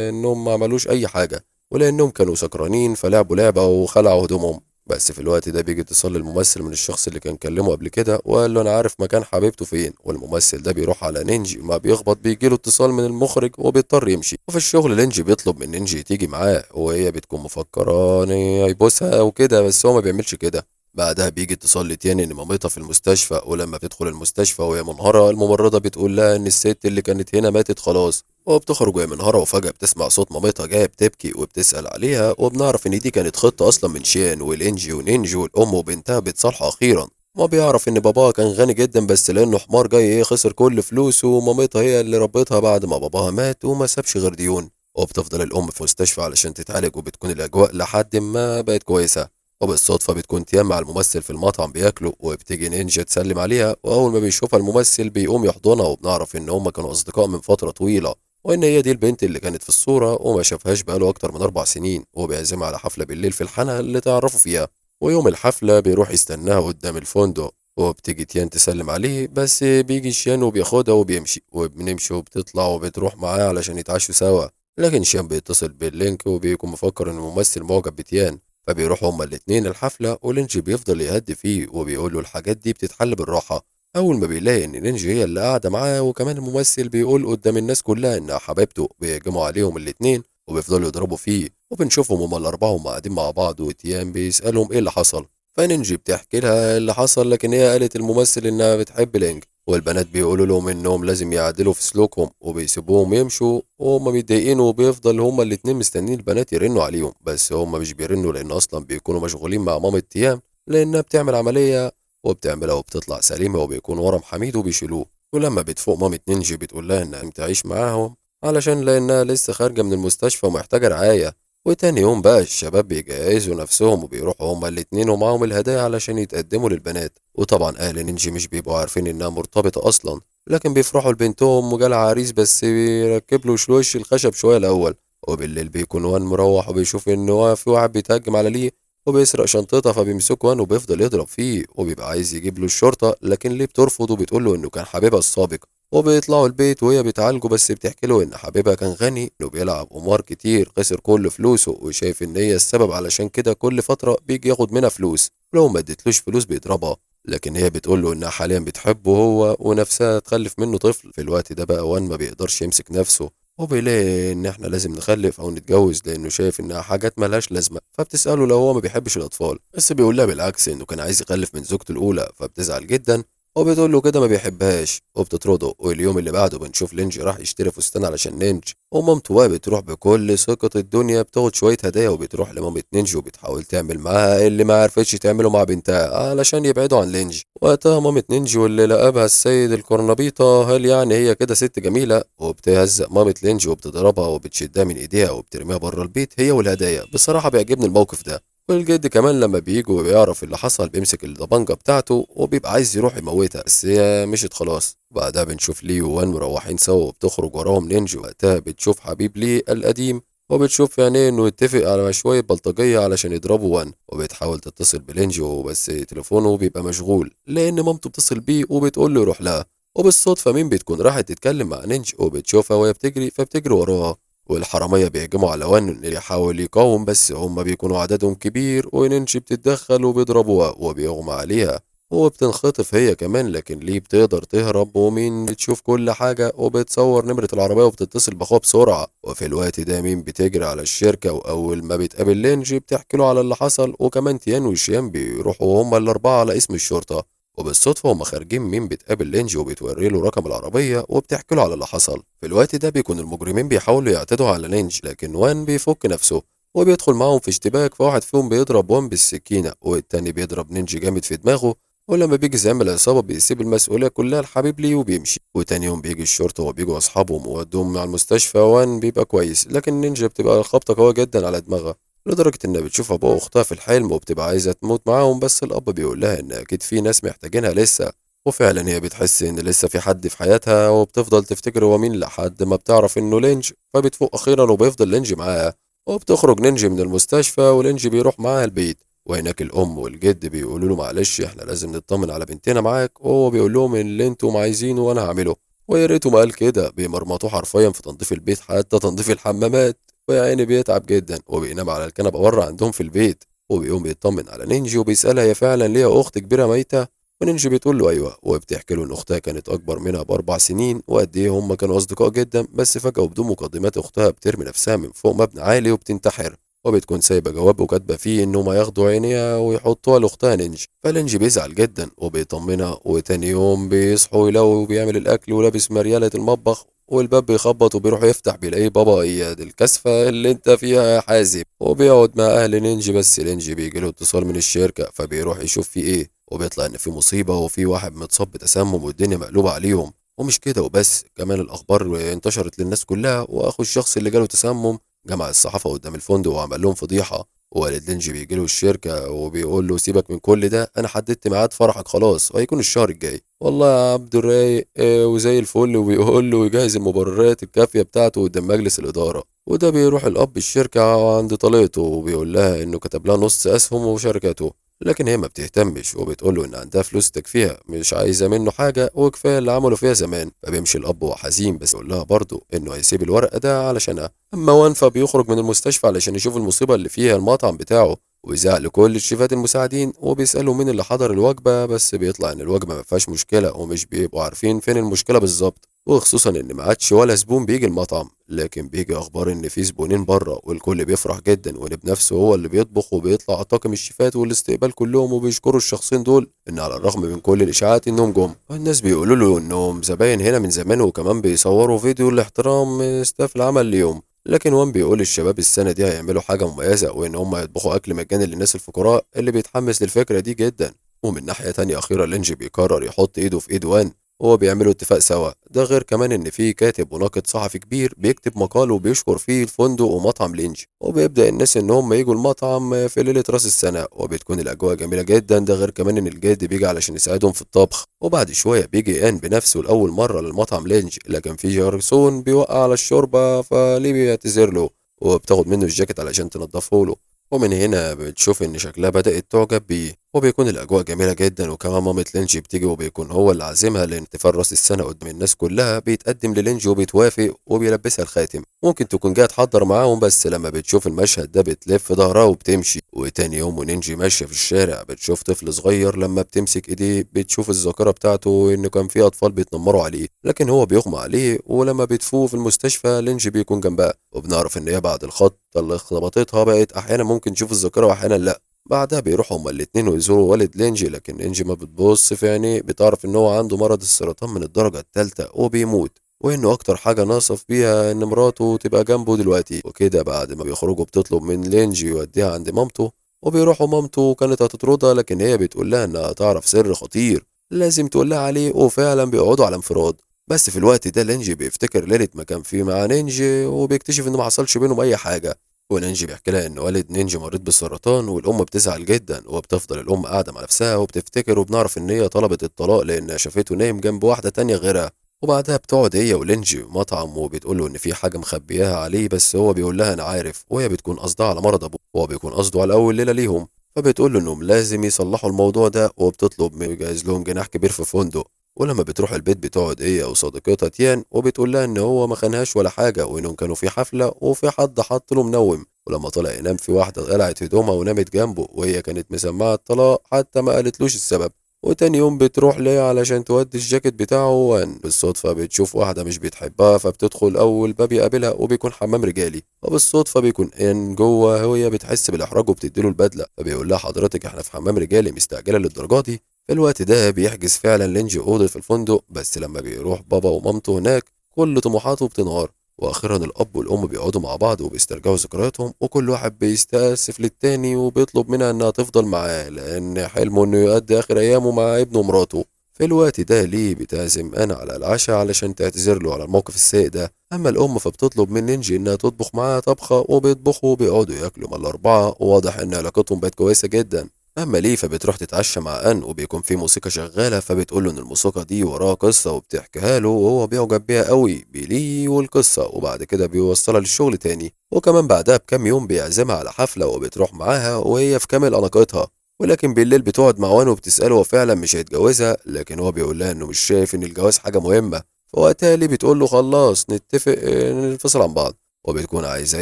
انهم ما عملوش اي حاجة، ولانهم كانوا سكرانين فلعبوا لعبة وخلعوا هدومهم. بس في الوقت ده بيجي اتصال للممثل من الشخص اللي كان كلمه قبل كده وقال له انا عارف مكان حبيبته فين، والممثل ده بيروح على نينجي، ما بيخبط بيجيله اتصال من المخرج وبيضطر يمشي. وفي الشغل نينجي بيطلب من نينجي تيجي معاه، وهي بتكون مفكرة ان هيبوسها وكده، بس هو ما بيعملش كده. بعدها بيجي اتصال لتيان ان مامتها في المستشفى، ولما بتدخل المستشفى وهي منهارة الممرضة بتقول لها ان الست اللي كانت هنا ماتت خلاص. وبتخرج وهي منهارة وفجأة بتسمع صوت مامتها جاية بتبكي وبتسأل عليها، وبنعرف ان دي كانت خطة اصلا من شين والانجي ونينجي، والام وبنتها بيتصالحوا اخيرا. ما بيعرف ان باباها كان غني جدا، بس لانه حمار جاي خسر كل فلوسه، ومامتها هي اللي ربتها بعد ما باباها مات وما سابش غير ديون. وبتفضل الام في مستشفى علشان تتعالج، وبتكون الاجواء لحد ما بقت كويسة. وبالصدفة بتكون تيام مع الممثل في المطعم بياكلوا، وبتيجي نينجا تسلم عليها، وأول ما بيشوفها الممثل بيقوم يحضنها، وبنعرف إن هما كانوا أصدقاء من فترة طويلة، وإن هي دي البنت اللي كانت في الصورة وما شافهاش بقاله أكتر من 4 سنين. وبيعزمها على حفلة بالليل في الحانة اللي تعرفوا فيها. ويوم الحفلة بيروح يستناها قدام الفندق، وبتيجي تيان تسلم عليه، بس بيجي شيان وبياخدها وبيمشي، وبنمشي وبتطلع وبتروح معاه علشان يتعشوا سوا. لكن شيان بيتصل باللينك وبيكون مفكر إن الممثل معجب بتيان، فبيروحوا هما الاتنين الحفلة، ولينجي بيفضل يهدي فيه وبيقول له الحاجات دي بتتحل بالراحة. أول ما بيلاقي إن لينجي هي اللي قاعدة معاه، وكمان الممثل بيقول قدام الناس كلها إنها حبيبته، بيهجموا عليهم الاتنين وبيفضلوا يضربوا فيه. وبنشوفهم هما الأربعة هما قاعدين مع بعض، وتيام بيسألهم إيه اللي حصل، فنينجي بتحكي لها اللي حصل، لكن هي قالت الممثل إنها بتحب لينج، والبنات بيقولوا لهم انهم لازم يعدلوا في سلوكهم وبيسيبوهم يمشوا، وهم متضايقين، وبيفضل هما الاتنين مستنيين البنات يرنوا عليهم، بس هما مش بيرنوا لان اصلا بيكونوا مشغولين مع مامة تيام لانها بتعمل عملية، وبتعملها وبتطلع سليمة، وبيكون ورم حميد وبيشيلوه. ولما بتفوق مامة نينجي بتقول لها انها تعيش معاهم علشان لانها لسه خارجة من المستشفى ومحتاجة رعاية. وتاني يوم بقى الشباب بيجهزوا نفسهم وبيروحوا هما الاتنين ومعاهم الهدايا علشان يتقدموا للبنات. وطبعا اهل نينجي مش بيبقوا عارفين انها مرتبطة اصلا، لكن بيفرحوا لبنتهم وجالها عريس، بس بيركب له وش الخشب شوية الاول. وبالليل بيكون وان مروح وبيشوف ان هو في واحد بيتهجم على ليه وبيسرق شنطتها، فبيمسكه وان وبيفضل يضرب فيه، وبيبقى عايز يجيب له الشرطة، لكن ليه بترفض وبتقول له انه كان حبيبها السابق. وبيطلعوا البيت وهي بتعالجه، بس بتحكي له ان حبيبها كان غني وبيلعب قمار كتير خسر كل فلوسه، وشايف ان هي السبب، علشان كده كل فترة بيجي ياخد منها فلوس، ولو ما اديتلوش فلوس بيضربها. لكن هي بتقول له انها حاليا بتحبه هو ونفسها تخلف منه طفل. في الوقت ده بقى وان ما بيقدرش يمسك نفسه، وبيلاقي ان احنا لازم نخلف او نتجوز لانه شايف انها حاجات ملهاش لازمه، فبتساله لو هو ما بيحبش الاطفال، بس بيقول لها بالعكس انه كان عايز يخلف من زوجته الاولى، فبتزعل جدا وبتقول له كده ما بيحبهاش وبتطرده. واليوم اللي بعده بنشوف لينج راح يشتري فستان علشان نينج، ومامته بقى بتروح بكل ثقة الدنيا بتاخد شوية هدايا وبتروح لمامة نينج وبتحاول تعمل معاها اللي ما عرفتش تعمله مع بنتها علشان يبعدوا عن لينج. وقتها مامة نينج واللي لقبها السيد الكورنبيطة هل يعني هي كده ست جميلة، وبتهزق مامة لينج وبتضربها وبتشدها من ايديها وبترميها بره البيت هي والهدايا. بصراحة بيعجبني الموقف ده. والجد كمان لما بيجي وبيعرف اللي حصل بيمسك الضبانجة بتاعته وبيبقى عايز يروح يموتها، بس هي مشيت خلاص. بعدها بنشوف لي ووان مروحين سوا وبتخرج وراهم نينج. وقتها بتشوف حبيب لي القديم وبتشوف في عينيه انه يتفق على شوية بلطجية علشان يضربوا وان، وبتحاول تتصل بلينج وبس تليفونه بيبقى مشغول لان مامته بتصل بيه وبتقول له يروح لها. وبالصدفة مين بتكون راحت تتكلم مع نينج وبتشوفها وهي بتجري فبتجري وراها. والحرامية بيهجموا على وان اللي يحاول يقاوم بس هما بيكونوا عددهم كبير، ونينجي بتتدخل وبيضربوها وبيغمى عليها وبتنخطف هي كمان. لكن ليه بتقدر تهرب ومين بتشوف كل حاجة وبتصور نمرة العربية وبتتصل بأخوها بسرعة. وفي الوقت ده مين بتجري على الشركة، وأول ما بتقابل لينجي بتحكي له على اللي حصل. وكمان تيان وشيان بيروحوا هما الأربعة على اسم الشرطة. وبالصدفة هما خارجين مين بتقابل لينجي وبتوري له رقم العربية وبتحكي له على اللي حصل. في الوقت ده بيكون المجرمين بيحاولوا يعتدوا على لينج لكن وان بيفك نفسه وبيدخل معاهم في اشتباك. فواحد فيهم بيضرب وان بالسكينة والتاني بيضرب نينج جامد في دماغه. ولما بيجي زعيم العصابة بيسيب المسؤولية كلها لحبيب ليه وبيمشي. وتاني يوم بيجي الشرطة وبيجوا أصحابهم وودوهم مع المستشفى. وان بيبقى كويس لكن نينجا بتبقى خبطة قوية جدا على دماغها لدرجة إنها بتشوف أبوها وأختها في الحلم وبتبقى عايزة تموت معاهم، بس الأب بيقول لها إن أكيد في ناس محتاجينها لسه. وفعلا هي بتحس إن لسه في حد في حياتها وبتفضل تفتكر هو مين لحد ما بتعرف إنه لينج. فبتفوق أخيرا وبيفضل لينج معاها. وبتخرج نينج من المستشفى ولينج بيروح معاها البيت. وهناك الأم والجد بيقولوا له معلش إحنا لازم نطمن على بنتنا معاك، وهو بيقول لهم اللي انتم عايزينه وأنا هعمله. ويا ريته ما قال كده، بيمرمطوه حرفيا في تنظيف البيت حتى تنظيف الحمامات. ويا عيني بيتعب جدا وبينام على الكنبة بره عندهم في البيت. وبيقوم بيطمن على نينجي وبيسألها هي فعلا ليها أخت كبيرة ميتة. ونينجي بتقول له أيوه، وبتحكي له إن أختها كانت أكبر منها ب4 سنين وقد إيه هما كانوا أصدقاء جدا، بس فجأة وبدون مقدمات أختها بترمي نفسها من فوق مبنى عالي وبتنتحر. وبتكون سايبة جواب وكاتبة فيه إنهم هياخدوا عينيها ويحطوها لأختها نينجي. فلينجي بيزعل جدا وبيطمنها. وتاني يوم بيصحوا يلاقوا بيعمل الأكل ولابس مريالة المطبخ، والباب بيخبط وبيروح يفتح بيلاقيه بابا. هي دي الكثفة اللي انت فيها يا حازم. وبيقعد مع أهل نينجي بس نينجي بيجيله اتصال من الشركة فبيروح يشوف فيه ايه، وبيطلع إن في مصيبة وفي واحد متصاب بتسمم والدنيا مقلوبة عليهم. ومش كده وبس، كمان الأخبار انتشرت للناس كلها وأخو الشخص اللي جاله تسمم جمع الصحافة قدام الفندق وعمل لهم فضيحة. ووالد لينجي بيجي له الشركة وبيقول له سيبك من كل ده، أنا حددت ميعاد فرحك خلاص وهيكون الشهر الجاي. والله يا عبد الرايق وزي الفل. وبيقول له يجهز المبررات الكافية بتاعته قدام مجلس الإدارة. وده بيروح الأب الشركة عند طليقته وبيقول لها إنه كتب لها نص أسهم وشركته، لكن هي ما بتهتمش وبتقول له إن عندها فلوس تكفيها مش عايزة منه حاجة وكفاية اللي عمله فيها زمان. فبيمشي الأب وحزين بس يقول لها برضه إنه هيسيب الورقة ده علشانها. أما وانفا بيخرج من المستشفى علشان يشوف المصيبة اللي فيها المطعم بتاعه، ويزعق لكل الشيفات المساعدين وبيسألوا مين اللي حضر الوجبة، بس بيطلع إن الوجبة ما فيهاش مشكلة ومش بيبقوا عارفين فين المشكلة بالظبط. وخصوصا إن ما عادش ولا زبون بيجي المطعم، لكن بيجي أخبار إن في زبونين بره والكل بيفرح جدا وإن بنفسه هو اللي بيطبخ وبيطلع على طاقم الشيفات والاستقبال كلهم وبيشكروا الشخصين دول إن على الرغم من كل الإشاعات إنهم جم. والناس بيقولوا له إنهم زباين هنا من زمان وكمان بيصوروا فيديو لاحترام ستاف العمل اليوم. لكن وان بيقول الشباب السنة دي هيعملوا حاجة مميزة وإن هم يطبخوا أكل مجاني للناس الفقراء اللي بيتحمس للفكرة دي جدا. ومن ناحية تانية أخيرا لينجي بيقرر يحط إيده في إيد وان وهو بيعملوا اتفاق سوا. ده غير كمان إن في كاتب وناقد صحفي كبير بيكتب مقال وبيشكر فيه الفندق ومطعم لينجي. وبيبدأ الناس إن هم يجوا المطعم في ليلة رأس السنة وبتكون الأجواء جميلة جدا. ده غير كمان إن الجد بيجي علشان يساعدهم في الطبخ. وبعد شوية بيجي آن بنفسه لأول مرة للمطعم لينجي، لكن في جارسون بيوقع على الشوربة فليه بيعتذر له وبتاخد منه الجاكيت علشان تنضفه له. ومن هنا بتشوف إن شكلها بدأت تعجب بيه. وبيكون الأجواء جميلة جدا، وكمان مامة لينجي بتيجي وبيكون هو اللي عازمها لاحتفال راس السنة قدام الناس كلها. بيتقدم للينجي وبيتوافق وبيلبسها الخاتم. ممكن تكون جاية تحضر معاهم بس لما بتشوف المشهد ده بتلف ظهرها وبتمشي. وتاني يوم ونينجي ماشية في الشارع بتشوف طفل صغير لما بتمسك ايديه بتشوف الذاكرة بتاعته إنه كان في أطفال بيتنمروا عليه لكن هو بيغمى عليه. ولما بتفوق في المستشفى لينجي بيكون جنبها وبنعرف إن هي بعد الخط اللي خبطتها بقت أحيانا ممكن تشوف الذاكرة وأحيانا لأ. بعدها بيروحوا هما الاتنين ويزوروا والد لينجي، لكن لينجي ما بتبص في عينيه، بتعرف ان هو عنده مرض السرطان من الدرجة التالتة وبيموت، وانه اكتر حاجة ناقصة بيها ان مراته تبقى جنبه دلوقتي. وكده بعد ما بيخرجوا بتطلب من لينجي يوديها عند مامته، وبيروحوا مامته كانت هتطردها، لكن هي بتقول لها انها تعرف سر خطير لازم تقول لها عليه، وفعلا بيقعدوا على انفراد. بس في الوقت ده لينجي بيفتكر ليلة ما كان فيه مع نينجي، وبيكتشف ان ما حصلش بينهم اي حاجة. ونينجي بيحكي لها ان والد نينجي مريض بالسرطان، والام بتزعل جدا، وبتفضل الام قاعده مع نفسها وبتفتكر، وبنعرف ان هي طلبت الطلاق لانها شافته نايم جنب واحده تانية غيرها. وبعدها بتقعد هي ولينجي في مطعم، وبتقول له ان في حاجه مخبياها عليه، بس هو بيقول لها انا عارف، وهي بتكون قصدها على مرض ابوه، وهو بيكون قصده على اول ليله ليهم. فبتقول له انهم لازم يصلحوا الموضوع ده، وبتطلب منه يجهز لهم جناح كبير في فندق. ولما بتروح البيت بتقعد هي وصديقتها تيان، وبتقول لها ان هو ما خانهاش ولا حاجه، وانهم كانوا في حفله وفي حد حط له منوم، ولما طلع ينام في واحده قلعت هدومها ونامت جنبه، وهي كانت مسمعه الطلاق حتى ما قالتلوش السبب. وتاني يوم بتروح ليه علشان تودي الجاكيت بتاعه، وان بالصدفة بتشوف واحدة مش بتحبها، فبتدخل أول باب يقابلها وبيكون حمام رجالي، وبالصدفة بيكون ان جوه وهي بتحس بالإحراج وبتديله البدلة، فبيقول لها حضرتك احنا في حمام رجالي مستعجلة للدرجة دي؟ في الوقت ده بيحجز فعلا لينجي أوضة في الفندق، بس لما بيروح بابا ومامته هناك كل طموحاته بتنهار. واخيرا الاب والام بيقعدوا مع بعض وبيسترجعوا ذكرياتهم، وكل واحد بيستأسف للتاني وبيطلب منها انها تفضل معاه، لان حلمه انه يقضي اخر ايامه مع ابنه ومراته. في الوقت ده ليه بتعزم انا على العشاء علشان تعتذر له على الموقف السيء ده. اما الام فبتطلب من نينجي انها تطبخ معاها طبخه، وبيطبخوا وبيقعدوا ياكلوا مع الاربعه، وواضح ان علاقتهم بقت كويسه جدا. اما ليه فبتروح تتعشى مع ان، وبيكون في موسيقى شغاله، فبتقول له ان الموسيقى دي وراها قصه وبتحكيها له، وهو بيعجب بيها قوي بليه والقصه، وبعد كده بيوصلها للشغل تاني. وكمان بعدها بكام يوم بيعزمها على حفله وبتروح معاها وهي في كامل اناقتها. ولكن بالليل بتقعد مع وان وبتساله هو فعلا مش هيتجوزها، لكن هو بيقول لها انه مش شايف ان الجواز حاجه مهمه. فوقتها ليه بتقول له خلاص نتفق ننفصل عن بعض، وبتكون عايزاه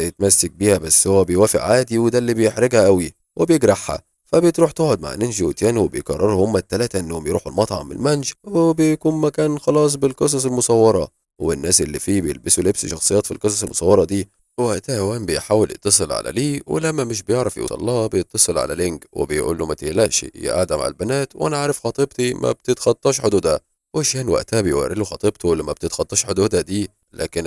يتمسك بيها، بس هو بيوافق عادي، وده اللي بيحرجها قوي وبيجرحها. فبتروح تقعد مع نينجي وتيان، وبيقرروا هما التلاتة انهم يروحوا المطعم المانج، وبيكون مكان خلاص بالقصص المصورة، والناس اللي فيه بيلبسوا لبس شخصيات في القصص المصورة دي. وقتها وان بيحاول يتصل على لي، ولما مش بيعرف يوصل لها بيتصل على لينج، وبيقول له ما تقلقش هي قاعدة مع البنات، وانا عارف خطيبتي ما بتتخطاش حدودها. وشيان وقتها بيوري له خطيبته اللي ما بتتخطاش حدودها دي، لكن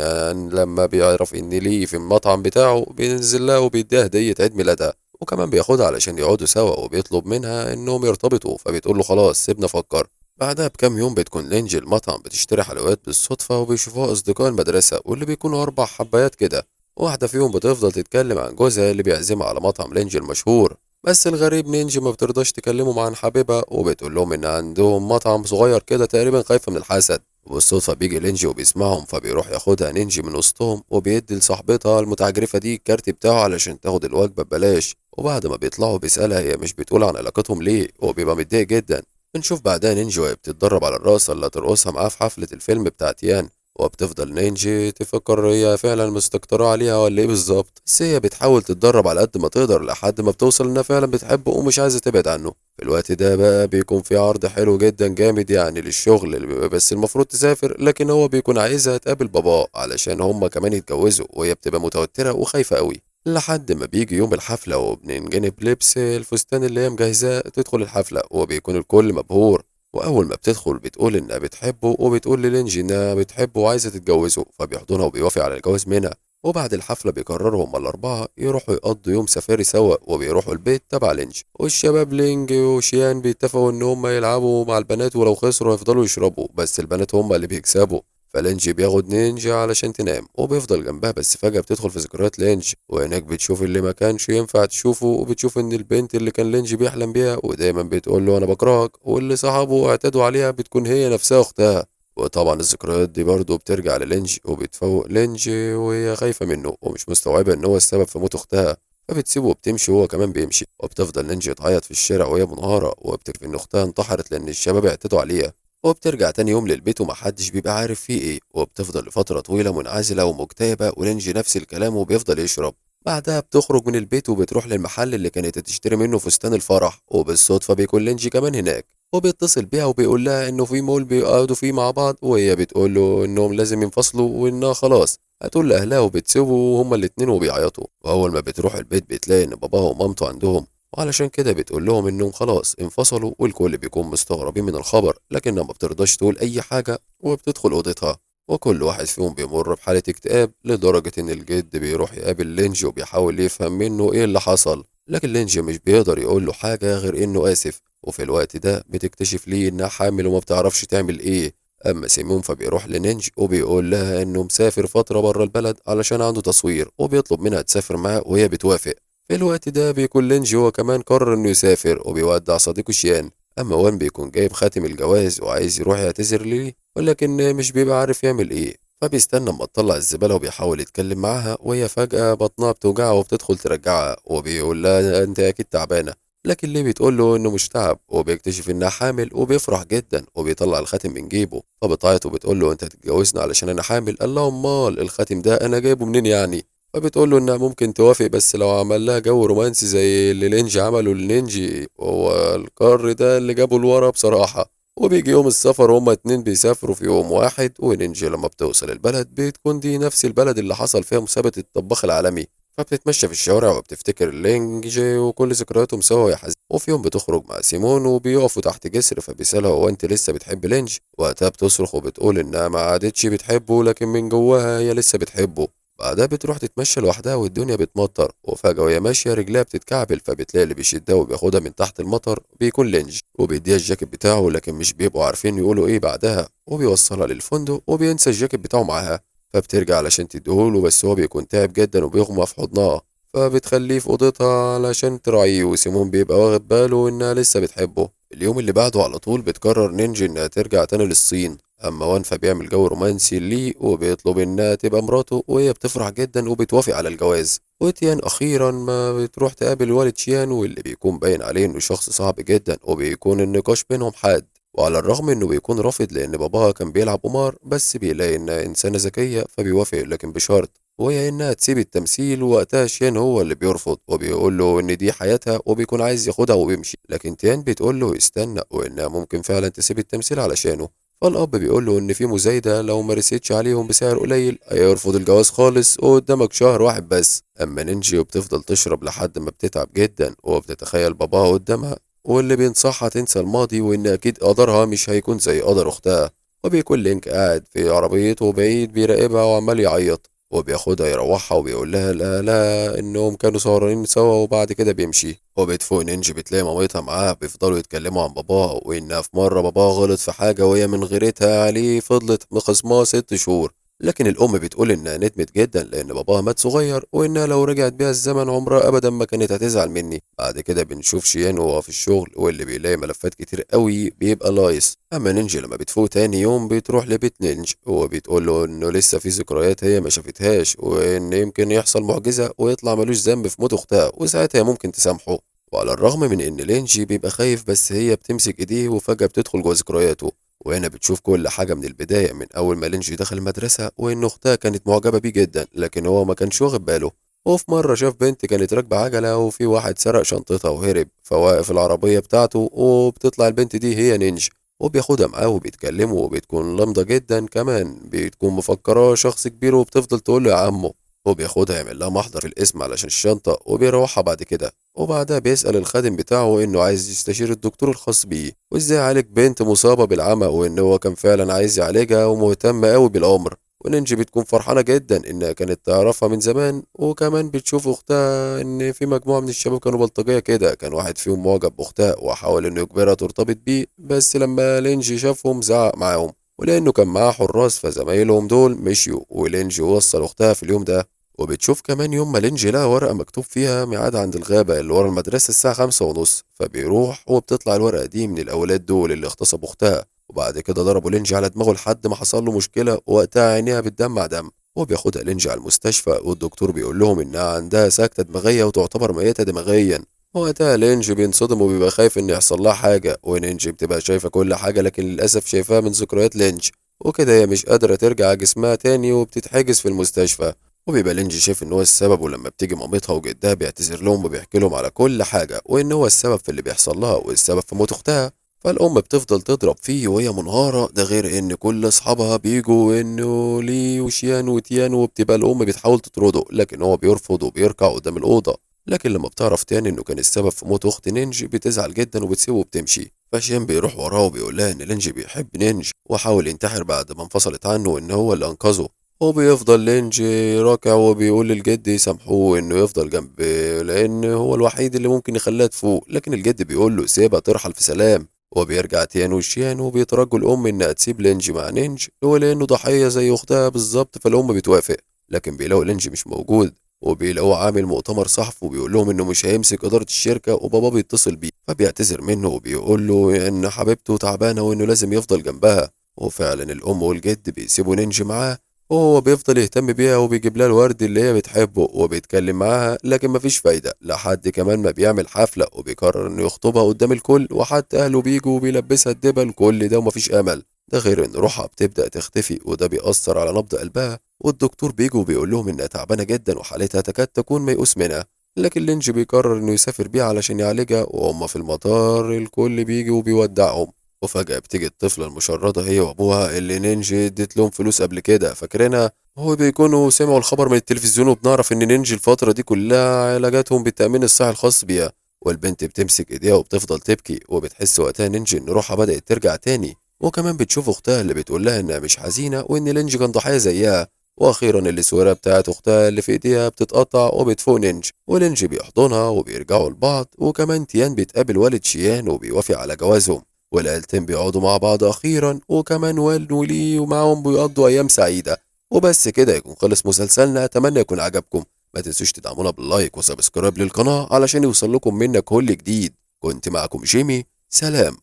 لما بيعرف ان لي في المطعم بتاعه بينزل لها وبيديها هدية عيد ميلادها، وكمان بياخدها علشان يقعدوا سوا، وبيطلب منها انهم يرتبطوا، فبتقول له خلاص سيبنا افكر. بعدها بكام يوم بتكون لينجي المطعم بتشتري حلويات بالصدفة، وبيشوفوها أصدقاء المدرسة، واللي بيكونوا 4 حبايات كده. واحدة فيهم بتفضل تتكلم عن جوزها اللي بيعزمها على مطعم لينجي المشهور، بس الغريب نينجي ما بترضاش تكلمهم عن حبيبها، وبتقول لهم إن عندهم مطعم صغير كده، تقريبا خايفة من الحسد. وبالصدفة بيجي لينجي وبيسمعهم، فبيروح ياخدها نينجي من وسطهم، وبيدي لصاحبتها المتعجرفة دي الكارت بتاعه علشان تاخد الوجبة ببلاش. وبعد ما بيطلعوا بيسألها هي مش بتقول عن علاقتهم ليه، وبيبقى متضايق جدا. بنشوف بعدها نينجي وهي بتتدرب على الرقصة اللي هترقصها معاه في حفلة الفيلم بتاعت يان، وبتفضل نينجي تفكر هي فعلا مستكترة عليها ولا ايه بالظبط، بس هي بتحاول تتدرب على قد ما تقدر لحد ما بتوصل انها فعلا بتحبه ومش عايزة تبعد عنه. في الوقت ده بقى بيكون في عرض حلو جدا جامد يعني للشغل اللي بيبقى بس المفروض تسافر، لكن هو بيكون عايزها تقابل باباه علشان هما كمان يتجوزوا، وهي بتبقى متوترة وخايفة قوي. لحد ما بيجي يوم الحفلة وبننجنب لبس الفستان اللي هي مجهزاه تدخل الحفلة، وبيكون الكل مبهور. وأول ما بتدخل بتقول إنها بتحبه، وبتقول للينجي إنها بتحبه وعايزة تتجوزه، فبيحضنها وبيوافق على الجواز منها. وبعد الحفلة بيقرروا هما الأربعة يروحوا يقضوا يوم سفاري سوا، وبيروحوا البيت تبع لينج، والشباب لينج وشيان بيتفقوا إن هما يلعبوا مع البنات، ولو خسروا يفضلوا يشربوا، بس البنات هما اللي بيكسبوا. فلينج بياخد نينجا علشان تنام وبيفضل جنبها، بس فجأة بتدخل في ذكريات لينج، وهناك بتشوف اللي ما كانش ينفع تشوفه، وبتشوف ان البنت اللي كان لينج بيحلم بيها ودايما بتقول له انا بكرهك، واللي صاحبه اعتادوا عليها بتكون هي نفسها اختها. وطبعا الذكريات دي برضه بترجع للينج، وبتفوق لينج وهي خايفة منه ومش مستوعبة ان هو السبب في موت اختها، فبتسيبه وبتمشي وهو كمان بيمشي، وبتفضل نينجا تعيط في الشارع وهي منهارة، وبتكتب ان اختها انتحرت لان الشباب اعتدوا عليها. وبترجع تاني يوم للبيت ومحدش بيبقى عارف فيه ايه، وبتفضل لفترة طويلة منعزلة ومكتئبة، ولينجي نفس الكلام وبيفضل يشرب. بعدها بتخرج من البيت وبتروح للمحل اللي كانت تشتري منه فستان الفرح، وبالصدفة بيكون لينجي كمان هناك، وبيتصل بيها وبيقول لها انه في مول بيقعدوا فيه مع بعض، وهي بتقول له انهم لازم ينفصلوا وانها خلاص هتقول لاهلها، وبتسيبه هما الاتنين وبيعيطوا. واول ما بتروح البيت بتلاقي ان باباها ومامته عندهم، وعلشان كده بتقول لهم إنهم خلاص انفصلوا، والكل بيكون مستغربين من الخبر، لكنها ما بترضاش تقول أي حاجة وبتدخل أوضتها. وكل واحد فيهم بيمر بحالة اكتئاب لدرجة إن الجد بيروح يقابل لينج وبيحاول يفهم منه إيه اللي حصل، لكن لينج مش بيقدر يقول له حاجة غير إنه آسف. وفي الوقت ده بتكتشف ليه إنها حامل وما بتعرفش تعمل إيه. أما سيمون فبيروح لنينج وبيقول لها إنه مسافر فترة بره البلد علشان عنده تصوير، وبيطلب منها تسافر معاه وهي بتوافق. في الوقت ده بيكون لينج هو كمان قرر إنه يسافر وبيودع صديقه شيان. أما وان بيكون جايب خاتم الجواز وعايز يروح يعتذر ليه، ولكن مش بيبقى عارف يعمل إيه. فبيستنى اما تطلع الزبالة وبيحاول يتكلم معاها، وهي فجأة بطنها بتوجعها وبتدخل ترجعها، وبيقول لها أنت أكيد تعبانة. لكن ليه بتقول له إنه مش تعب، وبيكتشف إنها حامل وبيفرح جدا وبيطلع الخاتم من جيبه. فبتعيط وبتقول له أنت هتتجوزني علشان أنا حامل؟ قال لها أمال الخاتم ده أنا جايبه منين يعني؟ فبتقول له إنها ممكن توافق بس لو عمل لها جو رومانسي زي اللي لينجي عمله لنينجي، وهو القرر ده اللي جابه لورا بصراحة. وبيجي يوم السفر وهما اتنين بيسافروا في يوم واحد، ونينجي لما بتوصل البلد بتكون دي نفس البلد اللي حصل فيها مسابقة الطباخ العالمي. فبتتمشى في الشوارع وبتفتكر لينجي وكل ذكرياتهم سوا يا حزين. وفي يوم بتخرج مع سيمون وبيقفوا تحت جسر، فبيسألها هو انت لسه بتحب لينج؟ وقتها بتصرخ وبتقول انها ما عادتش بتحبه، لكن من جواها هي لسه بتحبه. بعدها بتروح تتمشى لوحدها والدنيا بتمطر، وفجأة وهي ماشية رجلها بتتكعبل، فبتلاقي اللي بيشدها وبياخدها من تحت المطر بيكون لينج، وبيديها الجاكيت بتاعه، لكن مش بيبقوا عارفين يقولوا ايه بعدها. وبيوصلها للفندق وبينسى الجاكيت بتاعه معاها. فبترجع علشان تديهوله، بس هو بيكون تعب جدا وبيغمى في حضنها. فبتخليه في اوضتها علشان تراعيه، وسيمون بيبقى واخد باله انها لسه بتحبه. اليوم اللي بعده على طول بتقرر نينجي انها ترجع تاني للصين. اما وان فبيعمل جو رومانسي ليه وبيطلب انها تبقى مراته، وهي بتفرح جدا وبتوافق على الجواز. وتيان اخيرا ما بتروح تقابل والد شيان، واللي بيكون باين عليه انه شخص صعب جدا، وبيكون النقاش بينهم حاد. وعلى الرغم انه بيكون رافض لان باباها كان بيلعب قمار، بس بيلاقي انها انسانة ذكية فبيوافق، لكن بشرط وهي انها تسيب التمثيل. وقتها شين هو اللي بيرفض وبيقول له ان دي حياتها، وبيكون عايز ياخدها وبيمشي، لكن تيان بتقول له استنى وانها ممكن فعلا تسيب التمثيل علشانه. فالاب بيقول له ان في مزايدة لو ما رسيتش عليهم بسعر قليل هيرفض الجواز خالص، وقدامك شهر واحد بس. اما نينجي وبتفضل تشرب لحد ما بتتعب جدا، وبتتخيل باباها قدامها واللي بينصحها تنسى الماضي، وان اكيد قدرها مش هيكون زي قدر اختها. وبيكون لينك قاعد في عربيته بعيد بيراقبها وعمال يعيط، وبياخدها يروحها وبيقول لها لا لا انهم كانوا سهرانين سوا، وبعد كده بيمشي. وبتفوق نينجي بتلاقي مامتها معاها بيفضلوا يتكلموا عن باباها، وانها في مره باباها غلط في حاجه وهي من غيرتها عليه فضلت مخصماه 6 شهور. لكن الام بتقول انها ندمت جدا لان باباها مات صغير، وانها لو رجعت بيها الزمن عمرها ابدا ما كانت هتزعل مني. بعد كده بنشوف شيان وهو في الشغل، واللي بيلاقي ملفات كتير قوي بيبقى لايص. اما نينجي لما بتفوق تاني يوم بتروح لبيت نينج، وبتقول له انه لسه في ذكريات هي ما شافتهاش، وان يمكن يحصل معجزة ويطلع ملوش ذنب في موت اختها، وساعتها هي ممكن تسامحه. وعلى الرغم من ان لينجي بيبقى خايف، بس هي بتمسك ايديه وفجأة بتدخل جوه ذكرياته. وهنا بتشوف كل حاجة من البداية، من أول ما لينجي دخل المدرسة وإن أختها كانت معجبة بيه جدا، لكن هو ما كانش واخد باله. وفي مرة شاف بنت كانت راكبة عجلة وفي واحد سرق شنطتها وهرب، فواقف العربية بتاعته وبتطلع البنت دي هي نينج، وبياخدها معاه وبيتكلموا، وبتكون لامضة جدا كمان بتكون مفكراه شخص كبير، وبتفضل تقول له يا عمو. وبياخدها يعمل لها محضر في القسم علشان الشنطة، وبيروحها بعد كده. وبعدها بيسأل الخادم بتاعه إنه عايز يستشير الدكتور الخاص بيه وإزاي يعالج بنت مصابة بالعمى، وإن هو كان فعلا عايز يعالجها ومهتم قوي بالأمر. وننجي بتكون فرحانة جدا إنها كانت تعرفها من زمان، وكمان بتشوف أختها إن في مجموعة من الشباب كانوا بلطجية كده، كان واحد فيهم معجب بأختها وحاول إنه يجبرها ترتبط بيه، بس لما لينجي شافهم زعق معاهم. ولأنه كان معاه حراس فزمايلهم دول مشيوا، ولينجي وصل أختها في اليوم ده. وبتشوف كمان يوم ما لينجي لقى ورقة مكتوب فيها ميعاد عند الغابة اللي ورا المدرسة الساعة 5:30، فبيروح وبتطلع الورقة دي من الأولاد دول اللي اغتصبوا أختها. وبعد كده ضربوا لينجي على دماغه لحد ما حصل له مشكلة، ووقتها عينيها بتدمع دم. وبياخدها لينجي على المستشفى، والدكتور بيقول لهم إنها عندها سكتة دماغية وتعتبر ميتة دماغيا. وقتها لينجي بينصدم وبيبقى خايف إن يحصل لها حاجة، ولينجي بتبقى شايفة كل حاجة، لكن للأسف شايفاها من ذكريات لينجي. وكده هي مش قادرة ترجع جسمها تاني وبتتحجز في المستشفى. وبيبقى لينجي شايف ان هو السبب، ولما بتيجي مامتها وجدها بيعتذر لهم وبيحكي لهم على كل حاجه، وان هو السبب في اللي بيحصل لها والسبب في موت اختها. فالام بتفضل تضرب فيه وهي منهاره، ده غير ان كل اصحابها بيجوا انه لي وشيان وتيان، وبتبقى الام بتحاول تطرده، لكن هو بيرفض وبيركع قدام الاوضه. لكن لما بتعرف تاني انه كان السبب في موت اخت نينج بتزعل جدا وبتسيبه وبتمشي. فشين بيروح وراه وبيقول لها ان لينج بيحب نينج وحاول ينتحر بعد ما انفصلت عنه وان هو اللي انقذه. وبيفضل لينج راكع وبيقول للجد يسامحوه انه يفضل جنبه لان هو الوحيد اللي ممكن يخليها تفوق، لكن الجد بيقول له سيبها ترحل في سلام. وبيرجع تيان وشيان وبيترجوا الام انها تسيب لينج مع نينج ولانه ضحيه زي اختها بالظبط، فالام بتوافق. لكن بيلاقوا لينج مش موجود وبيلاقوه عامل مؤتمر صحفي وبيقول لهم انه مش هيمسك اداره الشركه، وبابا بيتصل بيه فبيعتذر منه وبيقول له ان حبيبته تعبانه وانه لازم يفضل جنبها. وفعلا الام والجد بيسيبوا نينج معاه وهو بيفضل يهتم بيها وبيجيب لها الورد اللي هي بتحبه وبيتكلم معاها، لكن مفيش فايدة لحد كمان ما بيعمل حفلة وبيقرر انه يخطبها قدام الكل وحتى اهله بيجوا وبيلبسها الدبل، كل ده ومفيش امل. ده غير ان روحها بتبدأ تختفي وده بيأثر على نبض قلبها، والدكتور بيجي وبيقول لهم انها تعبانة جدا وحالتها تكاد تكون ميؤوس منها. لكن لينج بيقرر انه يسافر بيها علشان يعالجها، وهم في المطار الكل بيجي وبيودعهم. وفجأة بتيجي الطفلة المشردة هي وأبوها اللي نينجي اديت لهم فلوس قبل كده فاكرينها. هو بيكونوا سمعوا الخبر من التلفزيون وبنعرف إن نينجي الفترة دي كلها علاجاتهم بالتأمين الصحي الخاص بيها. والبنت بتمسك ايديها وبتفضل تبكي وبتحس وقتها نينجي إن روحها بدأت ترجع تاني. وكمان بتشوف أختها اللي بتقول لها إنها مش حزينة وإن لينجي كان ضحية زيها. وأخيرا الأسورة بتاعت أختها اللي في إيديها بتتقطع وبتفوق نينج ولينجي بيحضنها وبيرجعوا لبعض، وكمان تيان بيتقابل والد شيان وبيوافق على جوازهم. والعيلتين بيقعدوا مع بعض أخيرا، وكمان ويل ولي ومعاهم بيقضوا أيام سعيدة. وبس كده يكون خلص مسلسلنا، أتمنى يكون عجبكم. ما تنسوش تدعمونا باللايك وسبسكرايب للقناة علشان يوصل لكم منا كل جديد. كنت معكم جيمي، سلام.